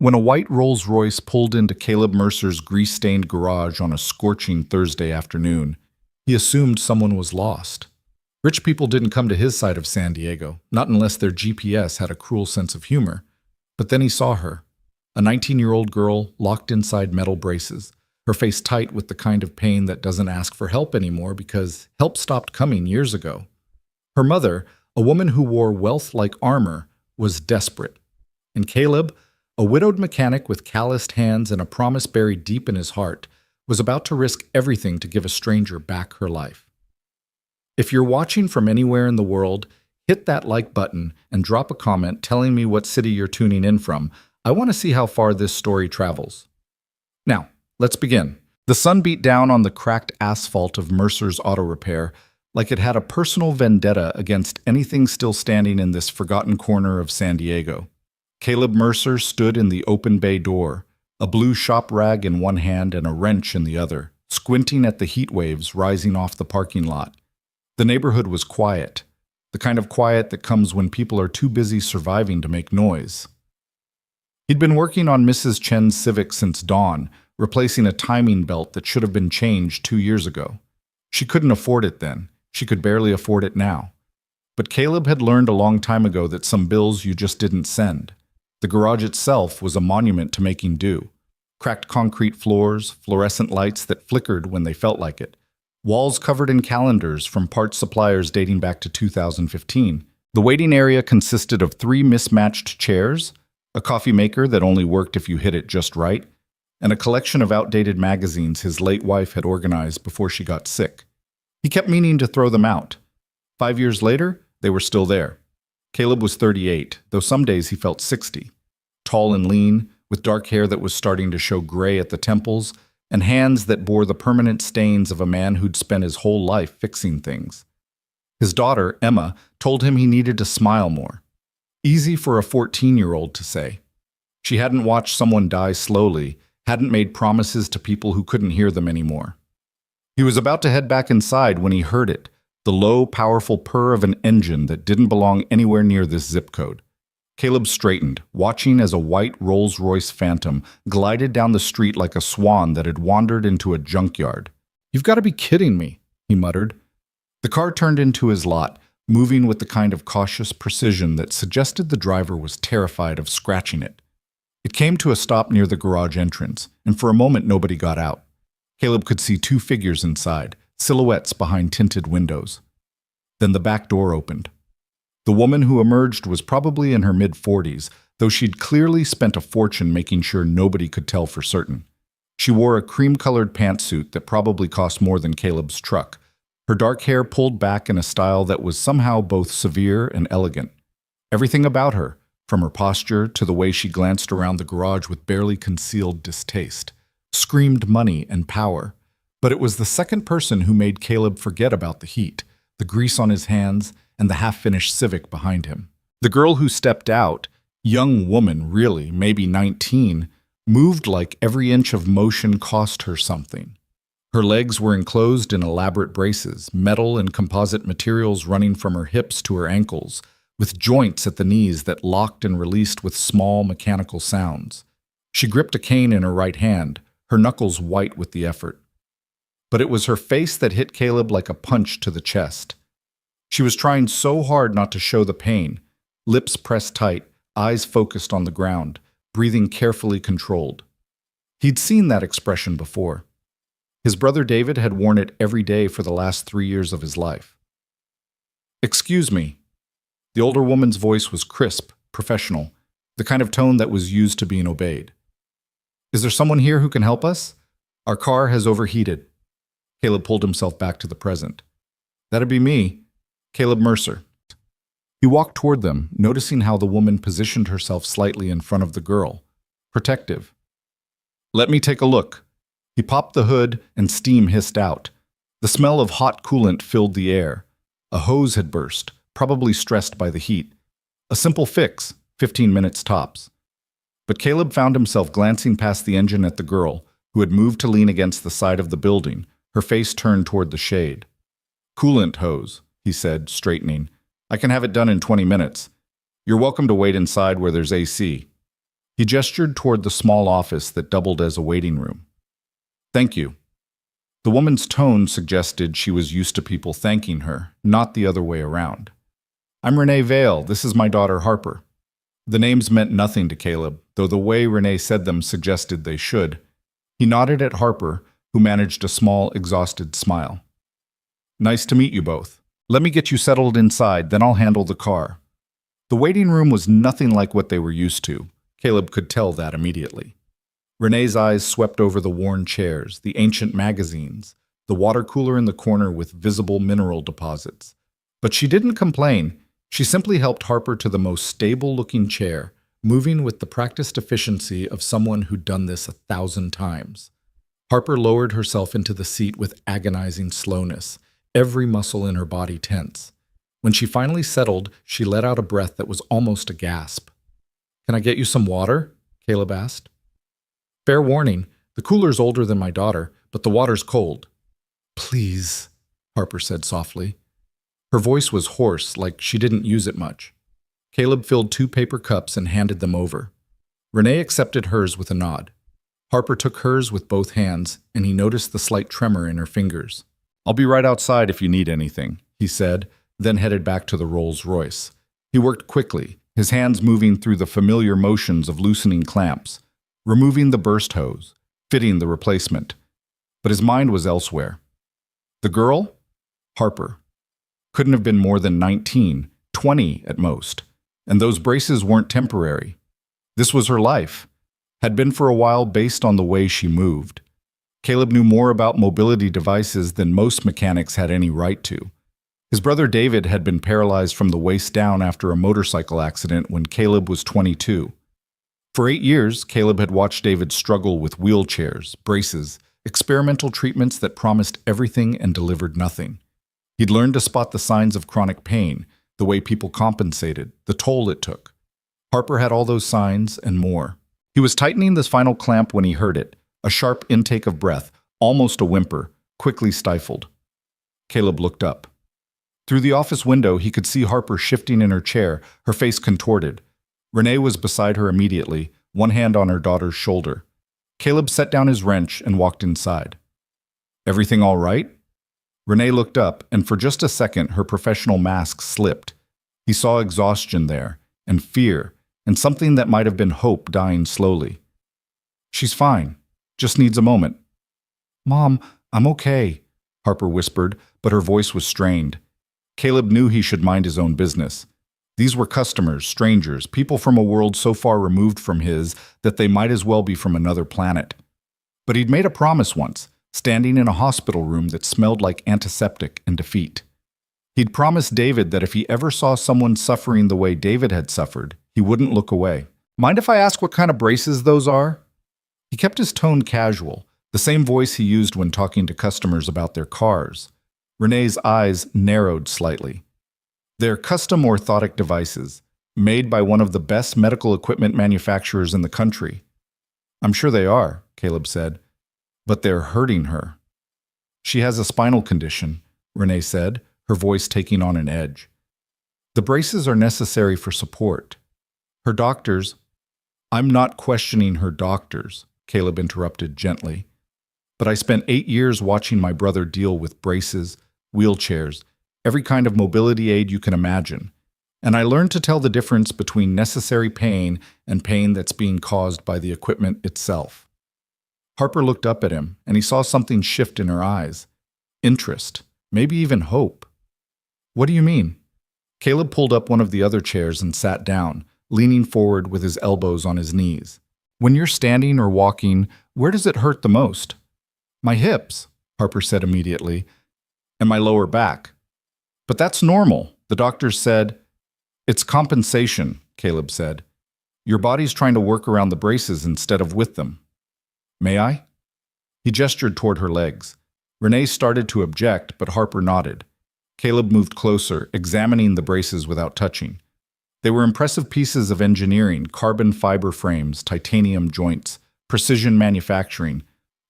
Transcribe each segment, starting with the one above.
When a white Rolls-Royce pulled into Caleb Mercer's grease-stained garage on a scorching Thursday afternoon, he assumed someone was lost. Rich people didn't come to his side of San Diego, not unless their GPS had a cruel sense of humor. But then he saw her, a 19-year-old girl locked inside metal braces, her face tight with the kind of pain that doesn't ask for help anymore because help stopped coming years ago. Her mother, a woman who wore wealth like armor, was desperate. And Caleb, a widowed mechanic with calloused hands and a promise buried deep in his heart, was about to risk everything to give a stranger back her life. If you're watching from anywhere in the world, hit that like button and drop a comment telling me what city you're tuning in from. I want to see how far this story travels. Now, let's begin. The sun beat down on the cracked asphalt of Mercer's Auto Repair like it had a personal vendetta against anything still standing in this forgotten corner of San Diego. Caleb Mercer stood in the open bay door, a blue shop rag in one hand and a wrench in the other, squinting at the heat waves rising off the parking lot. The neighborhood was quiet, the kind of quiet that comes when people are too busy surviving to make noise. He'd been working on Mrs. Chen's Civic since dawn, replacing a timing belt that should have been changed 2 years ago. She couldn't afford it then. She could barely afford it now. But Caleb had learned a long time ago that some bills you just didn't send. The garage itself was a monument to making do. Cracked concrete floors, fluorescent lights that flickered when they felt like it, walls covered in calendars from parts suppliers dating back to 2015. The waiting area consisted of 3 mismatched chairs, a coffee maker that only worked if you hit it just right, and a collection of outdated magazines his late wife had organized before she got sick. He kept meaning to throw them out. 5 years later, they were still there. Caleb was 38, though some days he felt 60. Tall and lean, with dark hair that was starting to show gray at the temples, and hands that bore the permanent stains of a man who'd spent his whole life fixing things. His daughter, Emma, told him he needed to smile more. Easy for a 14-year-old to say. She hadn't watched someone die slowly, hadn't made promises to people who couldn't hear them anymore. He was about to head back inside when he heard it, the low, powerful purr of an engine that didn't belong anywhere near this zip code. Caleb straightened, watching as a white Rolls-Royce Phantom glided down the street like a swan that had wandered into a junkyard. "You've got to be kidding me," he muttered. The car turned into his lot, moving with the kind of cautious precision that suggested the driver was terrified of scratching it. It came to a stop near the garage entrance, and for a moment nobody got out. Caleb could see 2 figures inside, silhouettes behind tinted windows. Then the back door opened. The woman who emerged was probably in her mid-40s, though she'd clearly spent a fortune making sure nobody could tell for certain. She wore a cream-colored pantsuit that probably cost more than Caleb's truck, her dark hair pulled back in a style that was somehow both severe and elegant. Everything about her, from her posture to the way she glanced around the garage with barely concealed distaste, screamed money and power. But it was the second person who made Caleb forget about the heat, the grease on his hands, and the half-finished Civic behind him. The girl who stepped out, young woman really, maybe 19, moved like every inch of motion cost her something. Her legs were enclosed in elaborate braces, metal and composite materials running from her hips to her ankles, with joints at the knees that locked and released with small mechanical sounds. She gripped a cane in her right hand, her knuckles white with the effort. But it was her face that hit Caleb like a punch to the chest. She was trying so hard not to show the pain, lips pressed tight, eyes focused on the ground, breathing carefully controlled. He'd seen that expression before. His brother David had worn it every day for the last 3 years of his life. "Excuse me." The older woman's voice was crisp, professional, the kind of tone that was used to being obeyed. "Is there someone here who can help us? Our car has overheated." Caleb pulled himself back to the present. "That'd be me. Caleb Mercer." He walked toward them, noticing how the woman positioned herself slightly in front of the girl. Protective. "Let me take a look." He popped the hood and steam hissed out. The smell of hot coolant filled the air. A hose had burst, probably stressed by the heat. A simple fix, 15 minutes tops. But Caleb found himself glancing past the engine at the girl, who had moved to lean against the side of the building, her face turned toward the shade. "Coolant hose," he said, straightening. "I can have it done in 20 minutes. You're welcome to wait inside where there's AC." He gestured toward the small office that doubled as a waiting room. Thank you. The woman's tone suggested she was used to people thanking her, not the other way around. I'm Renee Vale. This is my daughter Harper. The names meant nothing to Caleb, though the way Renee said them suggested they should. He nodded at Harper, who managed a small, exhausted smile. Nice to meet you both. Let me get you settled inside, then I'll handle the car. The waiting room was nothing like what they were used to. Caleb could tell that immediately. Renee's eyes swept over the worn chairs, the ancient magazines, the water cooler in the corner with visible mineral deposits. But she didn't complain. She simply helped Harper to the most stable-looking chair, moving with the practiced efficiency of someone who'd done this 1,000 times. Harper lowered herself into the seat with agonizing slowness, every muscle in her body tense. When she finally settled, she let out a breath that was almost a gasp. Can I get you some water? Caleb asked. Fair warning, the cooler's older than my daughter, but the water's cold. Please, Harper said softly. Her voice was hoarse, like she didn't use it much. Caleb filled 2 paper cups and handed them over. Renee accepted hers with a nod. Harper took hers with both hands, and he noticed the slight tremor in her fingers. I'll be right outside if you need anything, he said, then headed back to the Rolls-Royce. He worked quickly, his hands moving through the familiar motions of loosening clamps, removing the burst hose, fitting the replacement. But his mind was elsewhere. The girl? Harper. Couldn't have been more than 19, 20 at most. And those braces weren't temporary. This was her life. Had been for a while based on the way she moved. Caleb knew more about mobility devices than most mechanics had any right to. His brother David had been paralyzed from the waist down after a motorcycle accident when Caleb was 22. For 8 years, Caleb had watched David struggle with wheelchairs, braces, experimental treatments that promised everything and delivered nothing. He'd learned to spot the signs of chronic pain, the way people compensated, the toll it took. Harper had all those signs and more. He was tightening the final clamp when he heard it, a sharp intake of breath, almost a whimper, quickly stifled. Caleb looked up. Through the office window, he could see Harper shifting in her chair, her face contorted. Renee was beside her immediately, one hand on her daughter's shoulder. Caleb set down his wrench and walked inside. Everything all right? Renee looked up, and for just a second her professional mask slipped. He saw exhaustion there, and fear, and something that might have been hope dying slowly. She's fine. Just needs a moment. Mom, I'm okay, Harper whispered, but her voice was strained. Caleb knew he should mind his own business. These were customers, strangers, people from a world so far removed from his that they might as well be from another planet. But he'd made a promise once, standing in a hospital room that smelled like antiseptic and defeat. He'd promised David that if he ever saw someone suffering the way David had suffered, he wouldn't look away. Mind if I ask what kind of braces those are? He kept his tone casual, the same voice he used when talking to customers about their cars. Renee's eyes narrowed slightly. They're custom orthotic devices, made by one of the best medical equipment manufacturers in the country. I'm sure they are, Caleb said, but they're hurting her. She has a spinal condition, Renee said, her voice taking on an edge. The braces are necessary for support. Her doctors— I'm not questioning her doctors, Caleb interrupted gently. But I spent 8 years watching my brother deal with braces, wheelchairs, every kind of mobility aid you can imagine. And I learned to tell the difference between necessary pain and pain that's being caused by the equipment itself. Harper looked up at him, and he saw something shift in her eyes. Interest, maybe even hope. What do you mean? Caleb pulled up one of the other chairs and sat down, leaning forward with his elbows on his knees. When you're standing or walking, where does it hurt the most? My hips, Harper said immediately, and my lower back. But that's normal, the doctors said. It's compensation, Caleb said. Your body's trying to work around the braces instead of with them. May I? He gestured toward her legs. Renee started to object, but Harper nodded. Caleb moved closer, examining the braces without touching. They were impressive pieces of engineering, carbon fiber frames, titanium joints, precision manufacturing.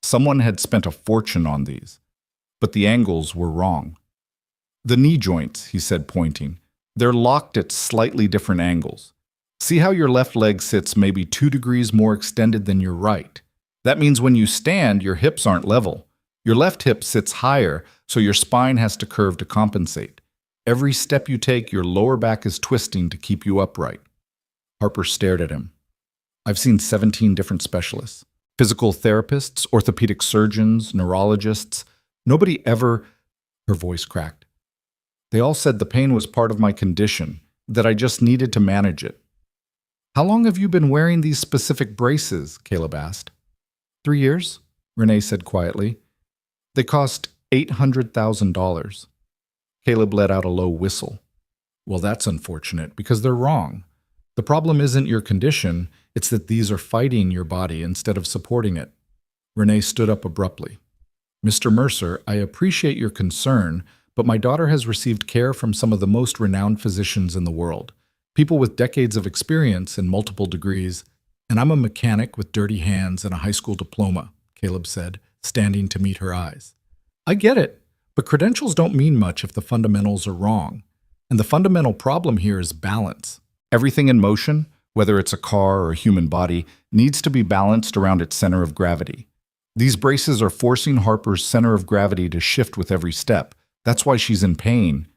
Someone had spent a fortune on these. But the angles were wrong. The knee joints, he said, pointing. They're locked at slightly different angles. See how your left leg sits maybe 2 degrees more extended than your right. That means when you stand, your hips aren't level. Your left hip sits higher, so your spine has to curve to compensate. Every step you take, your lower back is twisting to keep you upright. Harper stared at him. I've seen 17 different specialists. Physical therapists, orthopedic surgeons, neurologists. Nobody ever... Her voice cracked. They all said the pain was part of my condition, that I just needed to manage it. How long have you been wearing these specific braces? Caleb asked. 3 years, Renee said quietly. They cost $800,000. Caleb let out a low whistle. Well, that's unfortunate, because they're wrong. The problem isn't your condition, it's that these are fighting your body instead of supporting it. Renee stood up abruptly. Mr. Mercer, I appreciate your concern, but my daughter has received care from some of the most renowned physicians in the world. People with decades of experience and multiple degrees, and I'm a mechanic with dirty hands and a high school diploma, Caleb said, standing to meet her eyes. I get it, but credentials don't mean much if the fundamentals are wrong. And the fundamental problem here is balance. Everything in motion, whether it's a car or a human body, needs to be balanced around its center of gravity. These braces are forcing Harper's center of gravity to shift with every step. That's why she's in pain.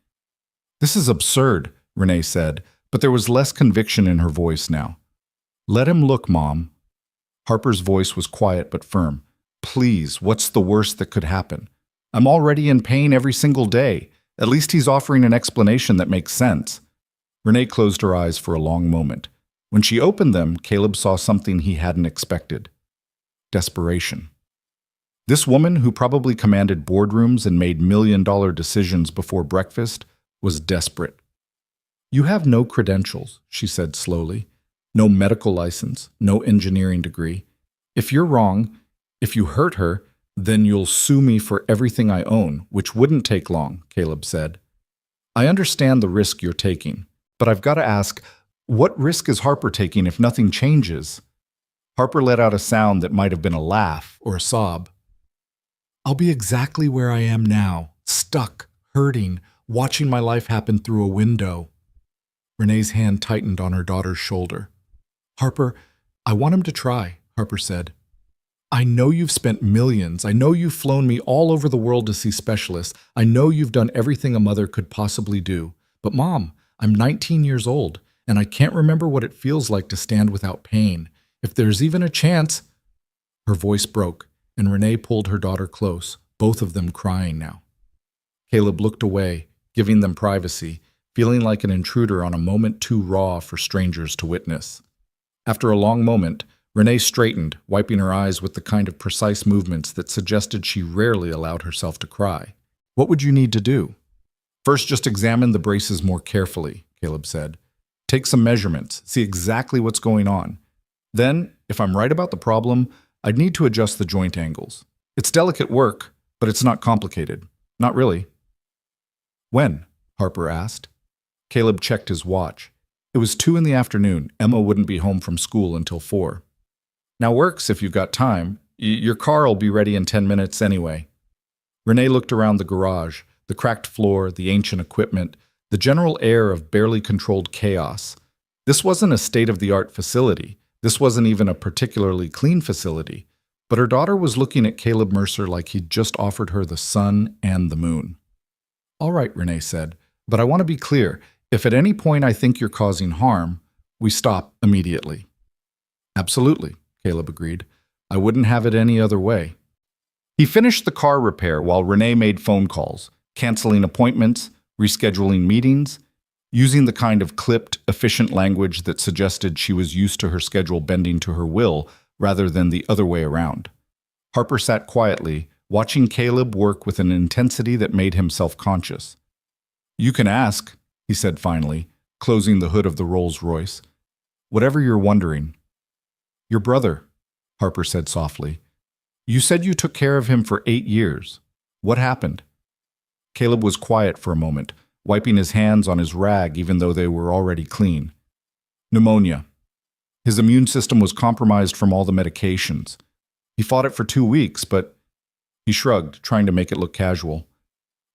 This is absurd, Renee said, but there was less conviction in her voice now. Let him look, Mom. Harper's voice was quiet but firm. Please, what's the worst that could happen? I'm already in pain every single day. At least he's offering an explanation that makes sense. Renee closed her eyes for a long moment. When she opened them, Caleb saw something he hadn't expected. Desperation. This woman, who probably commanded boardrooms and made million-dollar decisions before breakfast, was desperate. You have no credentials, she said slowly. No medical license, no engineering degree. If you're wrong, if you hurt her, then you'll sue me for everything I own, which wouldn't take long, Caleb said. I understand the risk you're taking, but I've got to ask, what risk is Harper taking if nothing changes? Harper let out a sound that might have been a laugh or a sob. I'll be exactly where I am now, stuck, hurting, watching my life happen through a window. Renee's hand tightened on her daughter's shoulder. Harper, I want him to try, Harper said. I know you've spent millions. I know you've flown me all over the world to see specialists. I know you've done everything a mother could possibly do. But Mom, I'm 19 years old, and I can't remember what it feels like to stand without pain. If there's even a chance... Her voice broke, and Renee pulled her daughter close, both of them crying now. Caleb looked away, giving them privacy, feeling like an intruder on a moment too raw for strangers to witness. After a long moment, Renee straightened, wiping her eyes with the kind of precise movements that suggested she rarely allowed herself to cry. What would you need to do? First, just examine the braces more carefully, Caleb said. Take some measurements, see exactly what's going on. Then, if I'm right about the problem, I'd need to adjust the joint angles. It's delicate work, but it's not complicated. Not really. When? Harper asked. Caleb checked his watch. It was 2 in the afternoon. Emma wouldn't be home from school until 4. Now works if you've got time. Your car will be ready in 10 minutes anyway. Renee looked around the garage, the cracked floor, the ancient equipment, the general air of barely controlled chaos. This wasn't a state-of-the-art facility. This wasn't even a particularly clean facility. But her daughter was looking at Caleb Mercer like he'd just offered her the sun and the moon. All right, Renee said, but I want to be clear. If at any point I think you're causing harm, we stop immediately. Absolutely, Caleb agreed. I wouldn't have it any other way. He finished the car repair while Renee made phone calls, canceling appointments, rescheduling meetings, using the kind of clipped, efficient language that suggested she was used to her schedule bending to her will rather than the other way around. Harper sat quietly, watching Caleb work with an intensity that made him self-conscious. You can ask, he said finally, closing the hood of the Rolls-Royce. Whatever you're wondering. Your brother, Harper said softly. You said you took care of him for 8 years. What happened? Caleb was quiet for a moment, wiping his hands on his rag even though they were already clean. Pneumonia. His immune system was compromised from all the medications. He fought it for 2 weeks, but he shrugged, trying to make it look casual.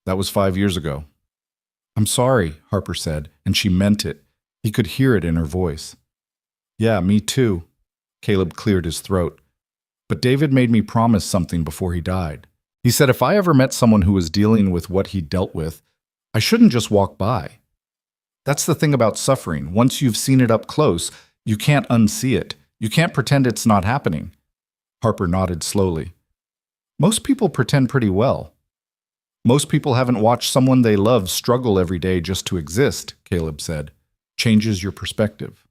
That was 5 years ago. I'm sorry, Harper said, and she meant it. He could hear it in her voice. Yeah, me too. Caleb cleared his throat. But David made me promise something before he died. He said if I ever met someone who was dealing with what he dealt with, I shouldn't just walk by. That's the thing about suffering. Once you've seen it up close, you can't unsee it. You can't pretend it's not happening. Harper nodded slowly. Most people pretend pretty well. Most people haven't watched someone they love struggle every day just to exist, Caleb said. Changes your perspective.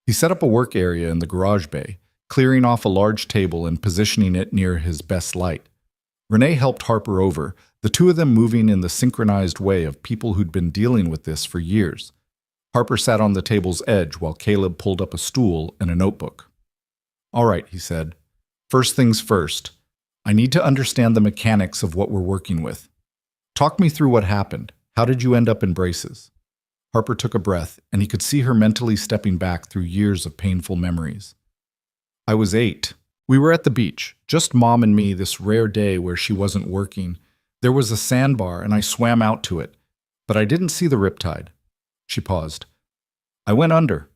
He set up a work area in the garage bay, clearing off a large table and positioning it near his best light. Renee helped Harper over, the two of them moving in the synchronized way of people who'd been dealing with this for years. Harper sat on the table's edge while Caleb pulled up a stool and a notebook. All right, he said. First things first. I need to understand the mechanics of what we're working with. Talk me through what happened. How did you end up in braces? Harper took a breath, and he could see her mentally stepping back through years of painful memories. I was 8. We were at the beach, just Mom and me this rare day where she wasn't working. There was a sandbar, and I swam out to it, but I didn't see the riptide. She paused. I went under.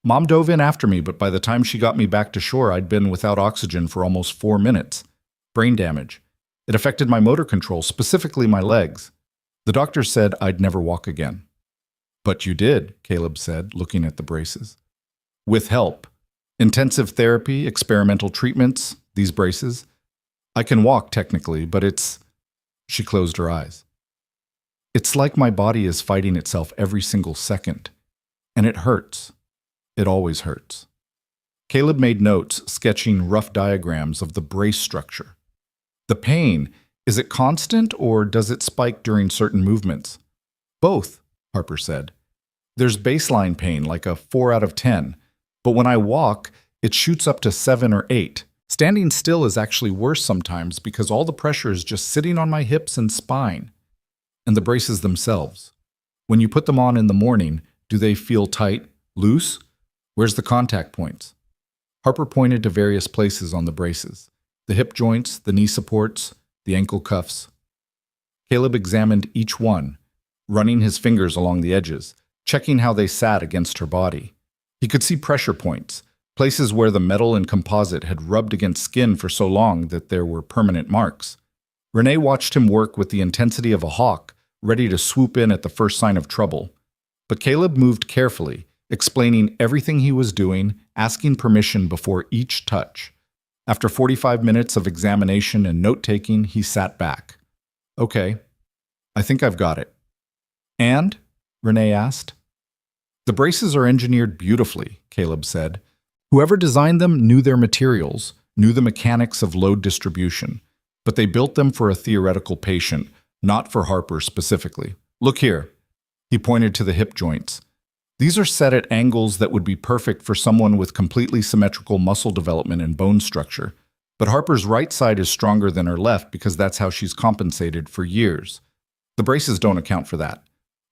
Mom dove in after me, but by the time she got me back to shore, I'd been without oxygen for almost 4 minutes. Brain damage. It affected my motor control, specifically my legs. The doctor said I'd never walk again. But you did, Caleb said, looking at the braces. With help. Intensive therapy, experimental treatments, these braces. I can walk technically, but it's... She closed her eyes. It's like my body is fighting itself every single second. And it hurts. It always hurts. Caleb made notes, sketching rough diagrams of the brace structure. The pain, is it constant or does it spike during certain movements? Both, Harper said. There's baseline pain, like a 4 out of 10, but when I walk, it shoots up to 7 or 8. Standing still is actually worse sometimes because all the pressure is just sitting on my hips and spine. And the braces themselves. When you put them on in the morning, do they feel tight, loose? Where's the contact points? Harper pointed to various places on the braces. The hip joints, the knee supports, the ankle cuffs. Caleb examined each one, running his fingers along the edges, checking how they sat against her body. He could see pressure points, places where the metal and composite had rubbed against skin for so long that there were permanent marks. Renee watched him work with the intensity of a hawk, ready to swoop in at the first sign of trouble. But Caleb moved carefully, explaining everything he was doing, asking permission before each touch. After 45 minutes of examination and note-taking, he sat back. Okay, I think I've got it. And? Renee asked. The braces are engineered beautifully, Caleb said. Whoever designed them knew their materials, knew the mechanics of load distribution, but they built them for a theoretical patient, not for Harper specifically. Look here. He pointed to the hip joints. These are set at angles that would be perfect for someone with completely symmetrical muscle development and bone structure. But Harper's right side is stronger than her left because that's how she's compensated for years. The braces don't account for that.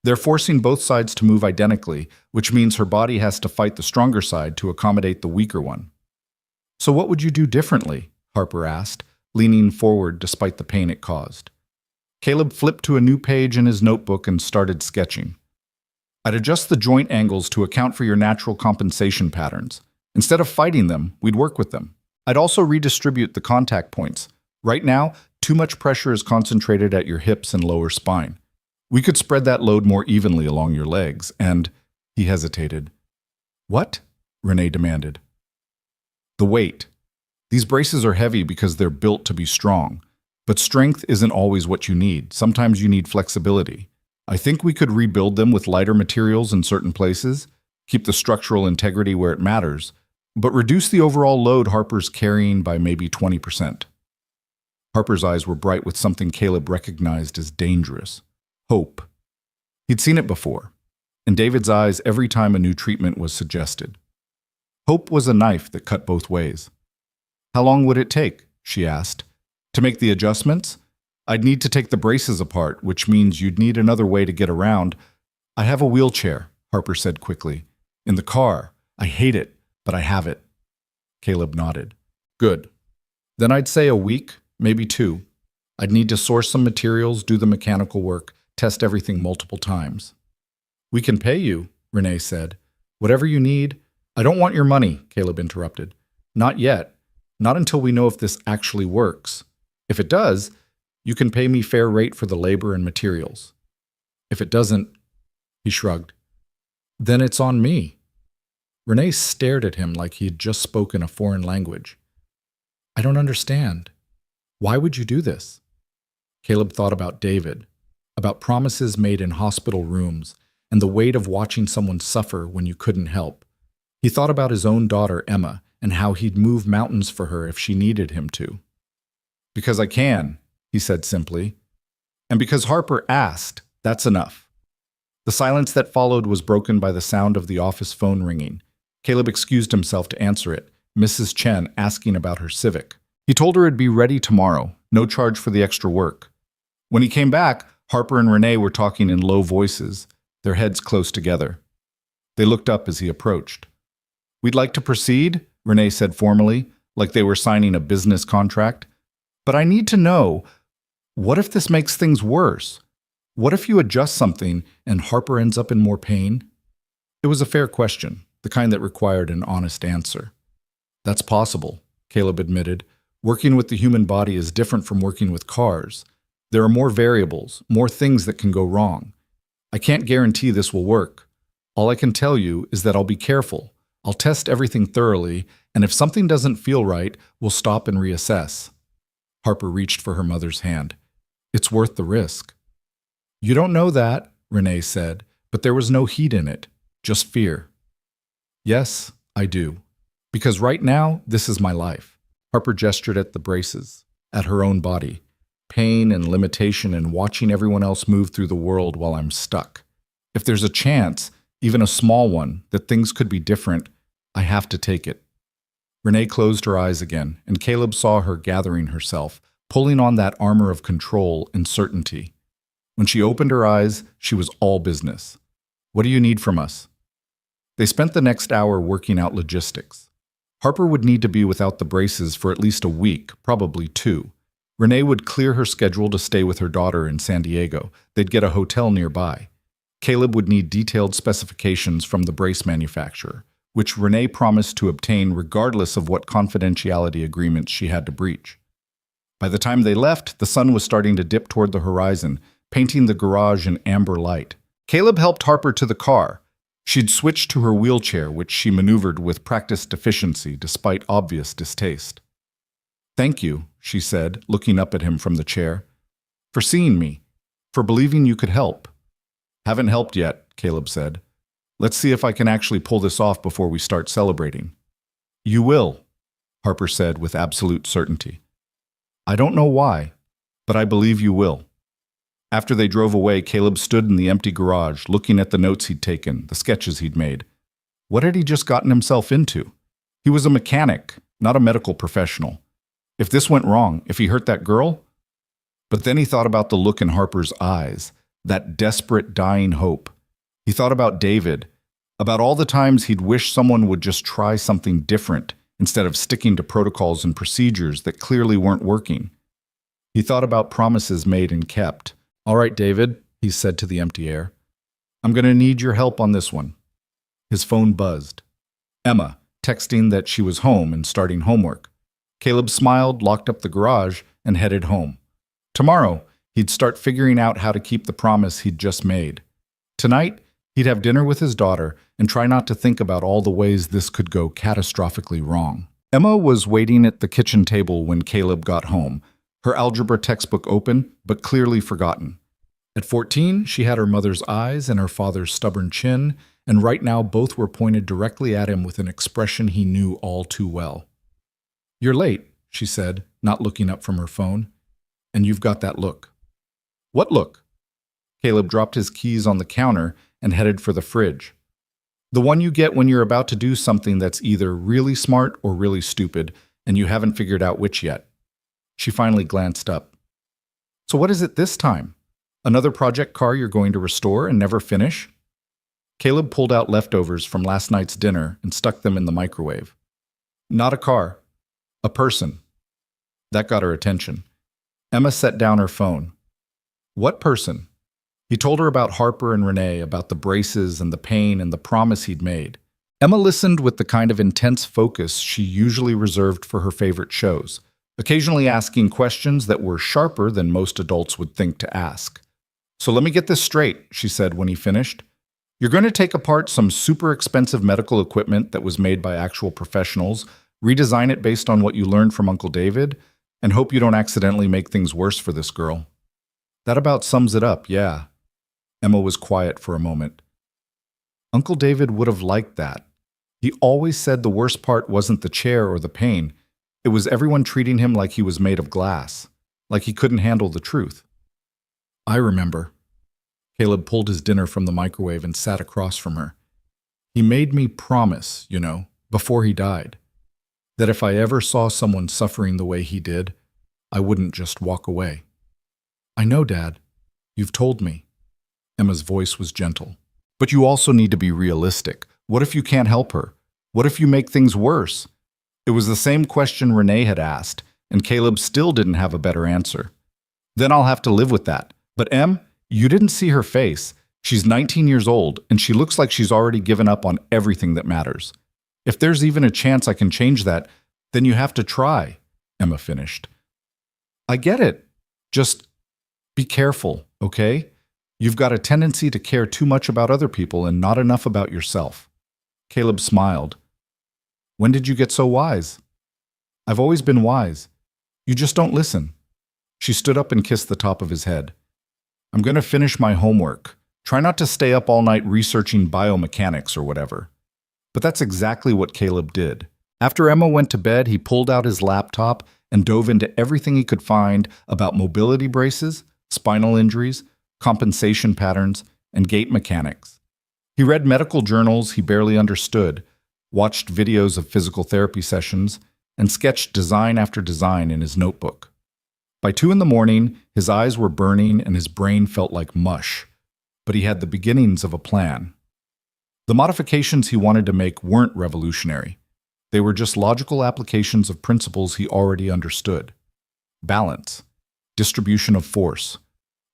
They're forcing both sides to move identically, which means her body has to fight the stronger side to accommodate the weaker one. So what would you do differently? Harper asked, leaning forward despite the pain it caused. Caleb flipped to a new page in his notebook and started sketching. I'd adjust the joint angles to account for your natural compensation patterns. Instead of fighting them, we'd work with them. I'd also redistribute the contact points. Right now, too much pressure is concentrated at your hips and lower spine. We could spread that load more evenly along your legs, and... He hesitated. What? Renee demanded. The weight. These braces are heavy because they're built to be strong. But strength isn't always what you need. Sometimes you need flexibility. I think we could rebuild them with lighter materials in certain places, keep the structural integrity where it matters, but reduce the overall load Harper's carrying by maybe 20%. Harper's eyes were bright with something Caleb recognized as dangerous. Hope. He'd seen it before, in David's eyes every time a new treatment was suggested. Hope was a knife that cut both ways. How long would it take, she asked, to make the adjustments? I'd need to take the braces apart, which means you'd need another way to get around. I have a wheelchair, Harper said quickly. In the car. I hate it, but I have it. Caleb nodded. Good. Then I'd say a week, maybe 2. I'd need to source some materials, do the mechanical work, test everything multiple times. We can pay you, Renee said. Whatever you need, I don't want your money, Caleb interrupted. Not yet. Not until we know if this actually works. If it does, you can pay me fair rate for the labor and materials. If it doesn't, he shrugged, then it's on me. Renee stared at him like he had just spoken a foreign language. I don't understand. Why would you do this? Caleb thought about David, about promises made in hospital rooms, and the weight of watching someone suffer when you couldn't help. He thought about his own daughter, Emma, and how he'd move mountains for her if she needed him to. Because I can, he said simply. And because Harper asked, that's enough. The silence that followed was broken by the sound of the office phone ringing. Caleb excused himself to answer it, Mrs. Chen asking about her Civic. He told her it'd be ready tomorrow, no charge for the extra work. When he came back, Harper and Renee were talking in low voices, their heads close together. They looked up as he approached. We'd like to proceed, Renee said formally, like they were signing a business contract. But I need to know, what if this makes things worse? What if you adjust something and Harper ends up in more pain? It was a fair question, the kind that required an honest answer. That's possible, Caleb admitted. Working with the human body is different from working with cars. There are more variables, more things that can go wrong. I can't guarantee this will work. All I can tell you is that I'll be careful. I'll test everything thoroughly, and if something doesn't feel right, we'll stop and reassess. Harper reached for her mother's hand. It's worth the risk. You don't know that, Renee said, but there was no heat in it, just fear. Yes, I do. Because right now, this is my life. Harper gestured at the braces, at her own body. Pain and limitation and watching everyone else move through the world while I'm stuck. If there's a chance, even a small one, that things could be different, I have to take it. Renee closed her eyes again, and Caleb saw her gathering herself, pulling on that armor of control and certainty. When she opened her eyes, she was all business. What do you need from us? They spent the next hour working out logistics. Harper would need to be without the braces for at least a week, probably 2. Renee would clear her schedule to stay with her daughter in San Diego. They'd get a hotel nearby. Caleb would need detailed specifications from the brace manufacturer, which Renee promised to obtain regardless of what confidentiality agreements she had to breach. By the time they left, the sun was starting to dip toward the horizon, painting the garage in amber light. Caleb helped Harper to the car. She'd switched to her wheelchair, which she maneuvered with practiced efficiency despite obvious distaste. Thank you, she said, looking up at him from the chair, for seeing me, for believing you could help. Haven't helped yet, Caleb said. Let's see if I can actually pull this off before we start celebrating. You will, Harper said with absolute certainty. I don't know why, but I believe you will. After they drove away, Caleb stood in the empty garage, looking at the notes he'd taken, the sketches he'd made. What had he just gotten himself into? He was a mechanic, not a medical professional. If this went wrong, if he hurt that girl? But then he thought about the look in Harper's eyes, that desperate, dying hope. He thought about David, about all the times he'd wish someone would just try something different instead of sticking to protocols and procedures that clearly weren't working. He thought about promises made and kept. All right, David, he said to the empty air. I'm going to need your help on this one. His phone buzzed. Emma, texting that she was home and starting homework. Caleb smiled, locked up the garage, and headed home. Tomorrow, he'd start figuring out how to keep the promise he'd just made. Tonight, he'd have dinner with his daughter and try not to think about all the ways this could go catastrophically wrong. Emma was waiting at the kitchen table when Caleb got home, her algebra textbook open, but clearly forgotten. At 14, she had her mother's eyes and her father's stubborn chin, and right now both were pointed directly at him with an expression he knew all too well. You're late, she said, not looking up from her phone. And you've got that look. What look? Caleb dropped his keys on the counter and headed for the fridge. The one you get when you're about to do something that's either really smart or really stupid, and you haven't figured out which yet. She finally glanced up. So what is it this time? Another project car you're going to restore and never finish? Caleb pulled out leftovers from last night's dinner and stuck them in the microwave. Not a car. A person. That got her attention. Emma set down her phone. What person? He told her about Harper and Renee, about the braces and the pain and the promise he'd made. Emma listened with the kind of intense focus she usually reserved for her favorite shows, occasionally asking questions that were sharper than most adults would think to ask. "So let me get this straight," she said when he finished. "You're going to take apart some super expensive medical equipment that was made by actual professionals, redesign it based on what you learned from Uncle David, and hope you don't accidentally make things worse for this girl." "That about sums it up, yeah." Emma was quiet for a moment. Uncle David would have liked that. He always said the worst part wasn't the chair or the pain. It was everyone treating him like he was made of glass, like he couldn't handle the truth. "I remember." Caleb pulled his dinner from the microwave and sat across from her. "He made me promise, before he died, that if I ever saw someone suffering the way he did, I wouldn't just walk away." "I know, Dad. You've told me." Emma's voice was gentle. "But you also need to be realistic. What if you can't help her? What if you make things worse?" It was the same question Renee had asked, and Caleb still didn't have a better answer. "Then I'll have to live with that. But Em, you didn't see her face. She's 19 years old, and she looks like she's already given up on everything that matters. If there's even a chance I can change that, then you have to try," Emma finished. "I get it. Just be careful, okay? You've got a tendency to care too much about other people and not enough about yourself." Caleb smiled. "When did you get so wise?" "I've always been wise. You just don't listen." She stood up and kissed the top of his head. "I'm going to finish my homework. Try not to stay up all night researching biomechanics or whatever." But that's exactly what Caleb did. After Emma went to bed, he pulled out his laptop and dove into everything he could find about mobility braces, spinal injuries, compensation patterns, and gait mechanics. He read medical journals he barely understood, watched videos of physical therapy sessions, and sketched design after design in his notebook. By 2 in the morning, his eyes were burning and his brain felt like mush, but he had the beginnings of a plan. The modifications he wanted to make weren't revolutionary. They were just logical applications of principles he already understood. Balance, distribution of force,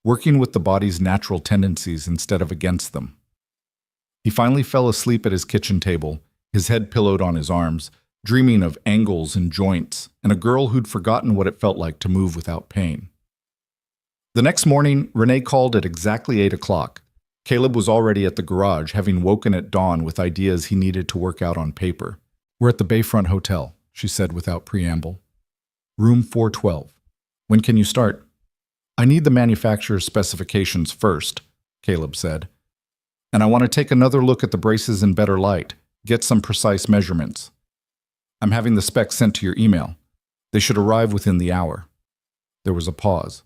working with the body's natural tendencies instead of against them. He finally fell asleep at his kitchen table, his head pillowed on his arms, dreaming of angles and joints, and a girl who'd forgotten what it felt like to move without pain. The next morning, Renee called at exactly 8 o'clock. Caleb was already at the garage, having woken at dawn with ideas he needed to work out on paper. "We're at the Bayfront Hotel," she said without preamble. "Room 412. When can you start?" "I need the manufacturer's specifications first," Caleb said. "And I want to take another look at the braces in better light, get some precise measurements. I'm having the specs sent to your email. They should arrive within the hour." There was a pause.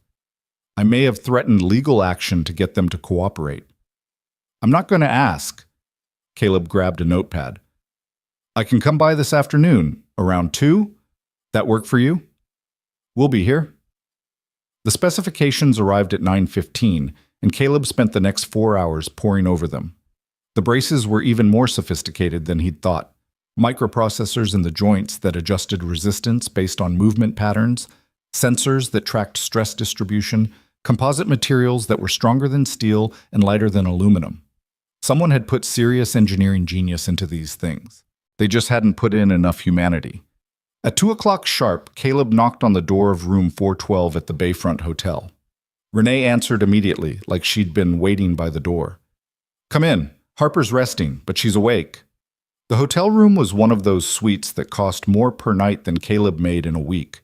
"I may have threatened legal action to get them to cooperate." "I'm not going to ask." Caleb grabbed a notepad. "I can come by this afternoon, around 2? That work for you?" "We'll be here." The specifications arrived at 9:15, and Caleb spent the next 4 hours poring over them. The braces were even more sophisticated than he'd thought. Microprocessors in the joints that adjusted resistance based on movement patterns, sensors that tracked stress distribution, composite materials that were stronger than steel and lighter than aluminum. Someone had put serious engineering genius into these things. They just hadn't put in enough humanity. At 2 o'clock sharp, Caleb knocked on the door of room 412 at the Bayfront Hotel. Renee answered immediately, like she'd been waiting by the door. "Come in. Harper's resting, but she's awake." The hotel room was one of those suites that cost more per night than Caleb made in a week.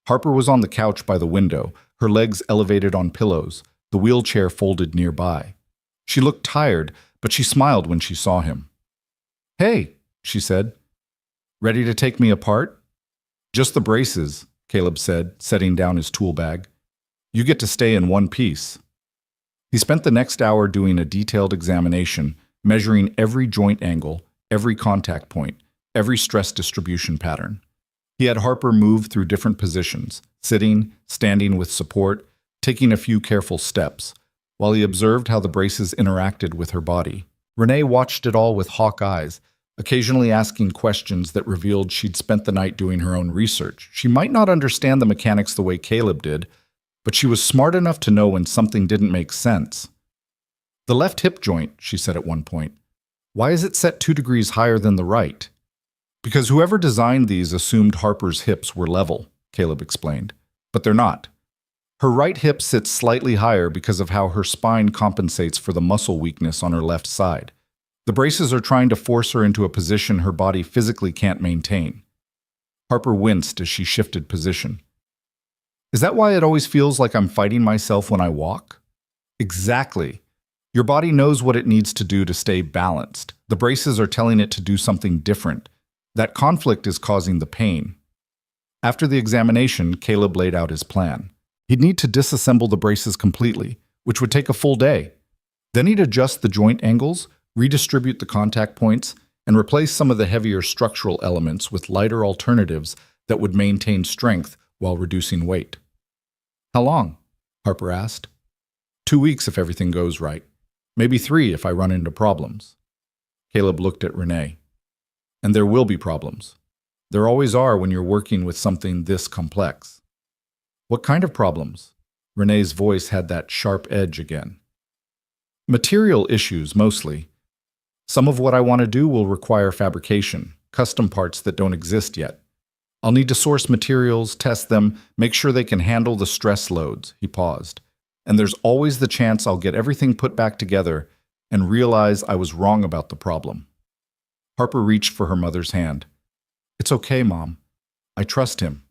Harper was on the couch by the window, her legs elevated on pillows, the wheelchair folded nearby. She looked tired, but she smiled when she saw him. "Hey," she said. "Ready to take me apart?" "Just the braces," Caleb said, setting down his tool bag. "You get to stay in one piece." He spent the next hour doing a detailed examination, measuring every joint angle, every contact point, every stress distribution pattern. He had Harper move through different positions, sitting, standing with support, taking a few careful steps, while he observed how the braces interacted with her body. Renee watched it all with hawk eyes, occasionally asking questions that revealed she'd spent the night doing her own research. She might not understand the mechanics the way Caleb did, but she was smart enough to know when something didn't make sense. "The left hip joint," she said at one point. Why is it set 2 degrees higher than the right? Because whoever designed these assumed Harper's hips were level, Caleb explained. But they're not. Her right hip sits slightly higher because of how her spine compensates for the muscle weakness on her left side. The braces are trying to force her into a position her body physically can't maintain. Harper winced as she shifted position. Is that why it always feels like I'm fighting myself when I walk? Exactly. Your body knows what it needs to do to stay balanced. The braces are telling it to do something different. That conflict is causing the pain. After the examination, Caleb laid out his plan. He'd need to disassemble the braces completely, which would take a full day. Then he'd adjust the joint angles, redistribute the contact points, and replace some of the heavier structural elements with lighter alternatives that would maintain strength while reducing weight. How long? Harper asked. 2 weeks if everything goes right. Maybe 3 if I run into problems. Caleb looked at Renee. And there will be problems. There always are when you're working with something this complex. What kind of problems? Renee's voice had that sharp edge again. Material issues, mostly. Some of what I want to do will require fabrication, custom parts that don't exist yet. I'll need to source materials, test them, make sure they can handle the stress loads, he paused. And there's always the chance I'll get everything put back together and realize I was wrong about the problem. Harper reached for her mother's hand. It's okay, Mom. I trust him.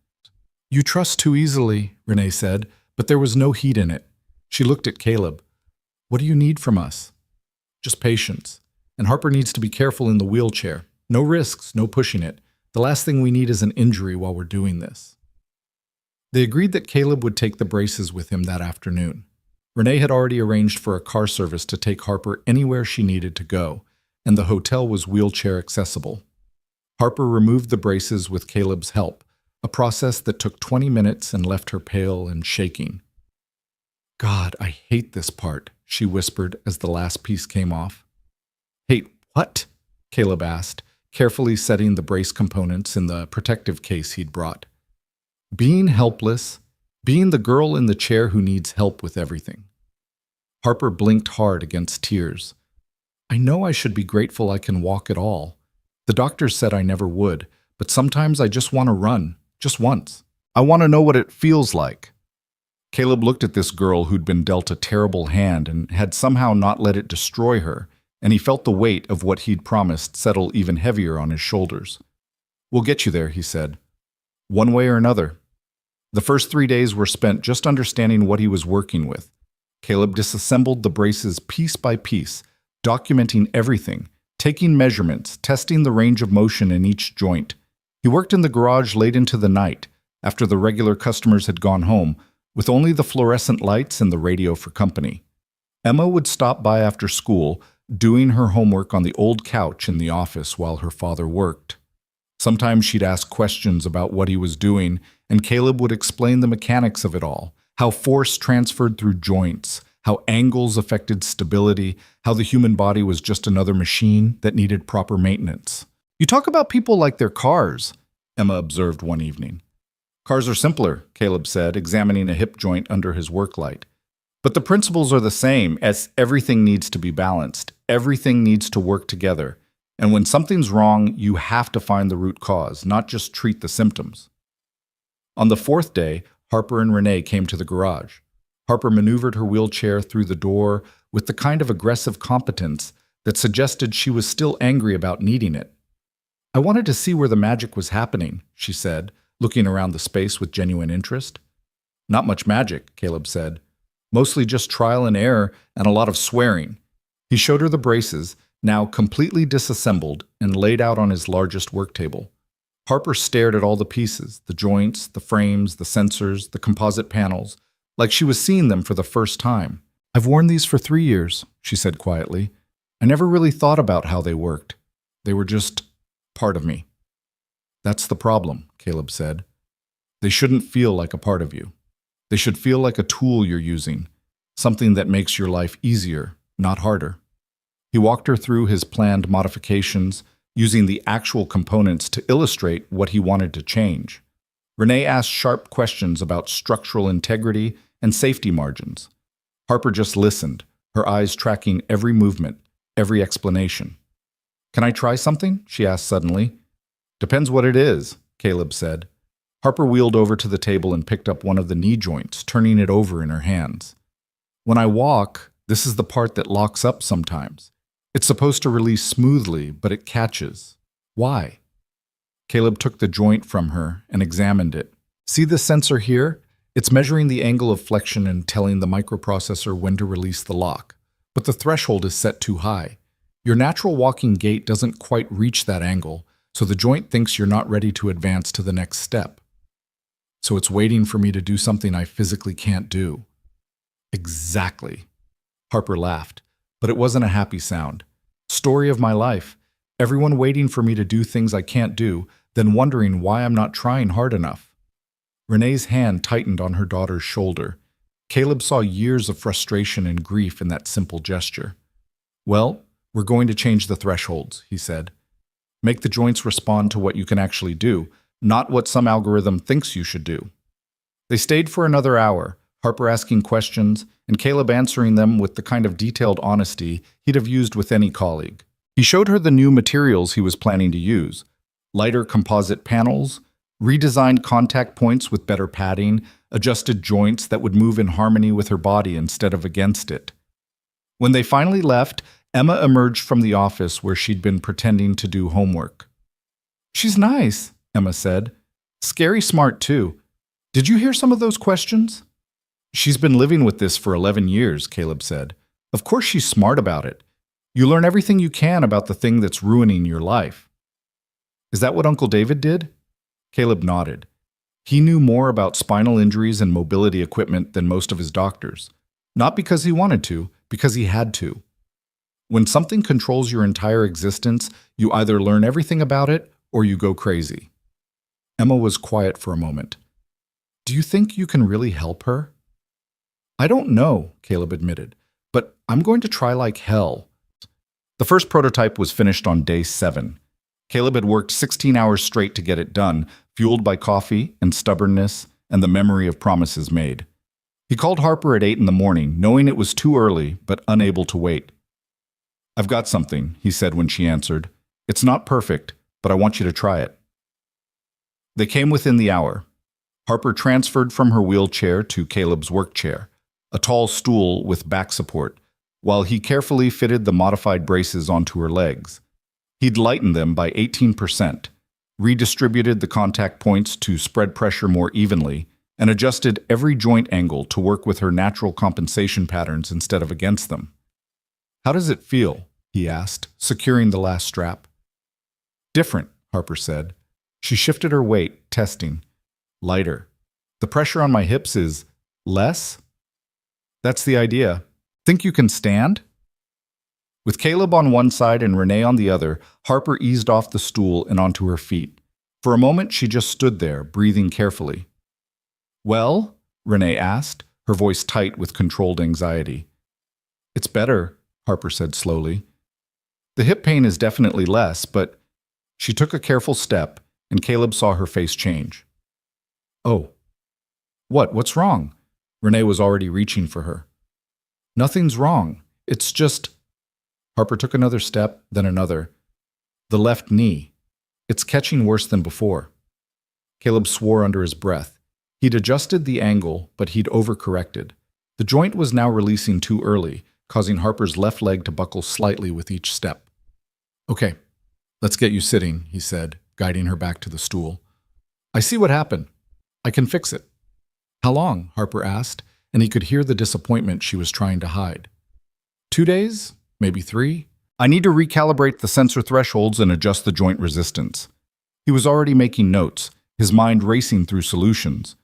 You trust too easily, Renee said, but there was no heat in it. She looked at Caleb. What do you need from us? Just patience. And Harper needs to be careful in the wheelchair. No risks, no pushing it. The last thing we need is an injury while we're doing this. They agreed that Caleb would take the braces with him that afternoon. Renee had already arranged for a car service to take Harper anywhere she needed to go, and the hotel was wheelchair accessible. Harper removed the braces with Caleb's help, a process that took 20 minutes and left her pale and shaking. God, I hate this part, she whispered as the last piece came off. Hate what? Caleb asked, carefully setting the brace components in the protective case he'd brought. Being helpless, being the girl in the chair who needs help with everything. Harper blinked hard against tears. I know I should be grateful I can walk at all. The doctors said I never would, but sometimes I just want to run, just once. I want to know what it feels like. Caleb looked at this girl who'd been dealt a terrible hand and had somehow not let it destroy her, and he felt the weight of what he'd promised settle even heavier on his shoulders. We'll get you there, he said. One way or another. The first 3 days were spent just understanding what he was working with. Caleb disassembled the braces piece by piece, documenting everything, taking measurements, testing the range of motion in each joint. He worked in the garage late into the night, after the regular customers had gone home, with only the fluorescent lights and the radio for company. Emma would stop by after school, doing her homework on the old couch in the office while her father worked. Sometimes she'd ask questions about what he was doing, and Caleb would explain the mechanics of it all, how force transferred through joints, how angles affected stability, how the human body was just another machine that needed proper maintenance. You talk about people like they're cars, Emma observed one evening. Cars are simpler, Caleb said, examining a hip joint under his work light. But the principles are the same, as everything needs to be balanced. Everything needs to work together. And when something's wrong, you have to find the root cause, not just treat the symptoms. On the 4th day, Harper and Renee came to the garage. Harper maneuvered her wheelchair through the door with the kind of aggressive competence that suggested she was still angry about needing it. I wanted to see where the magic was happening, she said, looking around the space with genuine interest. Not much magic, Caleb said. Mostly just trial and error and a lot of swearing. He showed her the braces, now completely disassembled and laid out on his largest work table. Harper stared at all the pieces, the joints, the frames, the sensors, the composite panels, like she was seeing them for the first time. I've worn these for 3 years, she said quietly. I never really thought about how they worked. They were just part of me. That's the problem, Caleb said. They shouldn't feel like a part of you. They should feel like a tool you're using, something that makes your life easier, not harder. He walked her through his planned modifications, using the actual components to illustrate what he wanted to change. Renee asked sharp questions about structural integrity and safety margins. Harper just listened, her eyes tracking every movement, every explanation. Can I try something? She asked suddenly. Depends what it is, Caleb said. Harper wheeled over to the table and picked up one of the knee joints, turning it over in her hands. When I walk, this is the part that locks up sometimes. It's supposed to release smoothly, but it catches. Why? Caleb took the joint from her and examined it. See the sensor here? It's measuring the angle of flexion and telling the microprocessor when to release the lock. But the threshold is set too high. Your natural walking gait doesn't quite reach that angle, so the joint thinks you're not ready to advance to the next step. So it's waiting for me to do something I physically can't do. Exactly. Harper laughed, but it wasn't a happy sound. Story of my life. Everyone waiting for me to do things I can't do, then wondering why I'm not trying hard enough. Renee's hand tightened on her daughter's shoulder. Caleb saw years of frustration and grief in that simple gesture. Well, we're going to change the thresholds, he said. Make the joints respond to what you can actually do, not what some algorithm thinks you should do. They stayed for another hour, Harper asking questions, and Caleb answering them with the kind of detailed honesty he'd have used with any colleague. He showed her the new materials he was planning to use: lighter composite panels, redesigned contact points with better padding, adjusted joints that would move in harmony with her body instead of against it. When they finally left, Emma emerged from the office where she'd been pretending to do homework. She's nice, Emma said. Scary smart, too. Did you hear some of those questions? She's been living with this for 11 years, Caleb said. Of course she's smart about it. You learn everything you can about the thing that's ruining your life. Is that what Uncle David did? Caleb nodded. He knew more about spinal injuries and mobility equipment than most of his doctors. Not because he wanted to, because he had to. When something controls your entire existence, you either learn everything about it or you go crazy. Emma was quiet for a moment. Do you think you can really help her? I don't know, Caleb admitted, but I'm going to try like hell. The first prototype was finished on day 7. Caleb had worked 16 hours straight to get it done, fueled by coffee and stubbornness and the memory of promises made. He called Harper at 8 in the morning, knowing it was too early, but unable to wait. I've got something, he said when she answered. It's not perfect, but I want you to try it. They came within the hour. Harper transferred from her wheelchair to Caleb's work chair, a tall stool with back support, while he carefully fitted the modified braces onto her legs. He'd lightened them by 18%, redistributed the contact points to spread pressure more evenly, and adjusted every joint angle to work with her natural compensation patterns instead of against them. How does it feel? He asked, securing the last strap. Different, Harper said. She shifted her weight, testing. Lighter. The pressure on my hips is less? That's the idea. Think you can stand? With Caleb on one side and Renee on the other, Harper eased off the stool and onto her feet. For a moment, she just stood there, breathing carefully. Well? Renee asked, her voice tight with controlled anxiety. It's better, Harper said slowly. The hip pain is definitely less, but she took a careful step, and Caleb saw her face change. Oh. What's wrong? Renee was already reaching for her. Nothing's wrong. It's just... Harper took another step, then another. The left knee. It's catching worse than before. Caleb swore under his breath. He'd adjusted the angle, but he'd overcorrected. The joint was now releasing too early, causing Harper's left leg to buckle slightly with each step. Okay, let's get you sitting, he said, guiding her back to the stool. I see what happened. I can fix it. How long? Harper asked, and he could hear the disappointment she was trying to hide. 2 days? Maybe 3? I need to recalibrate the sensor thresholds and adjust the joint resistance. He was already making notes, his mind racing through solutions.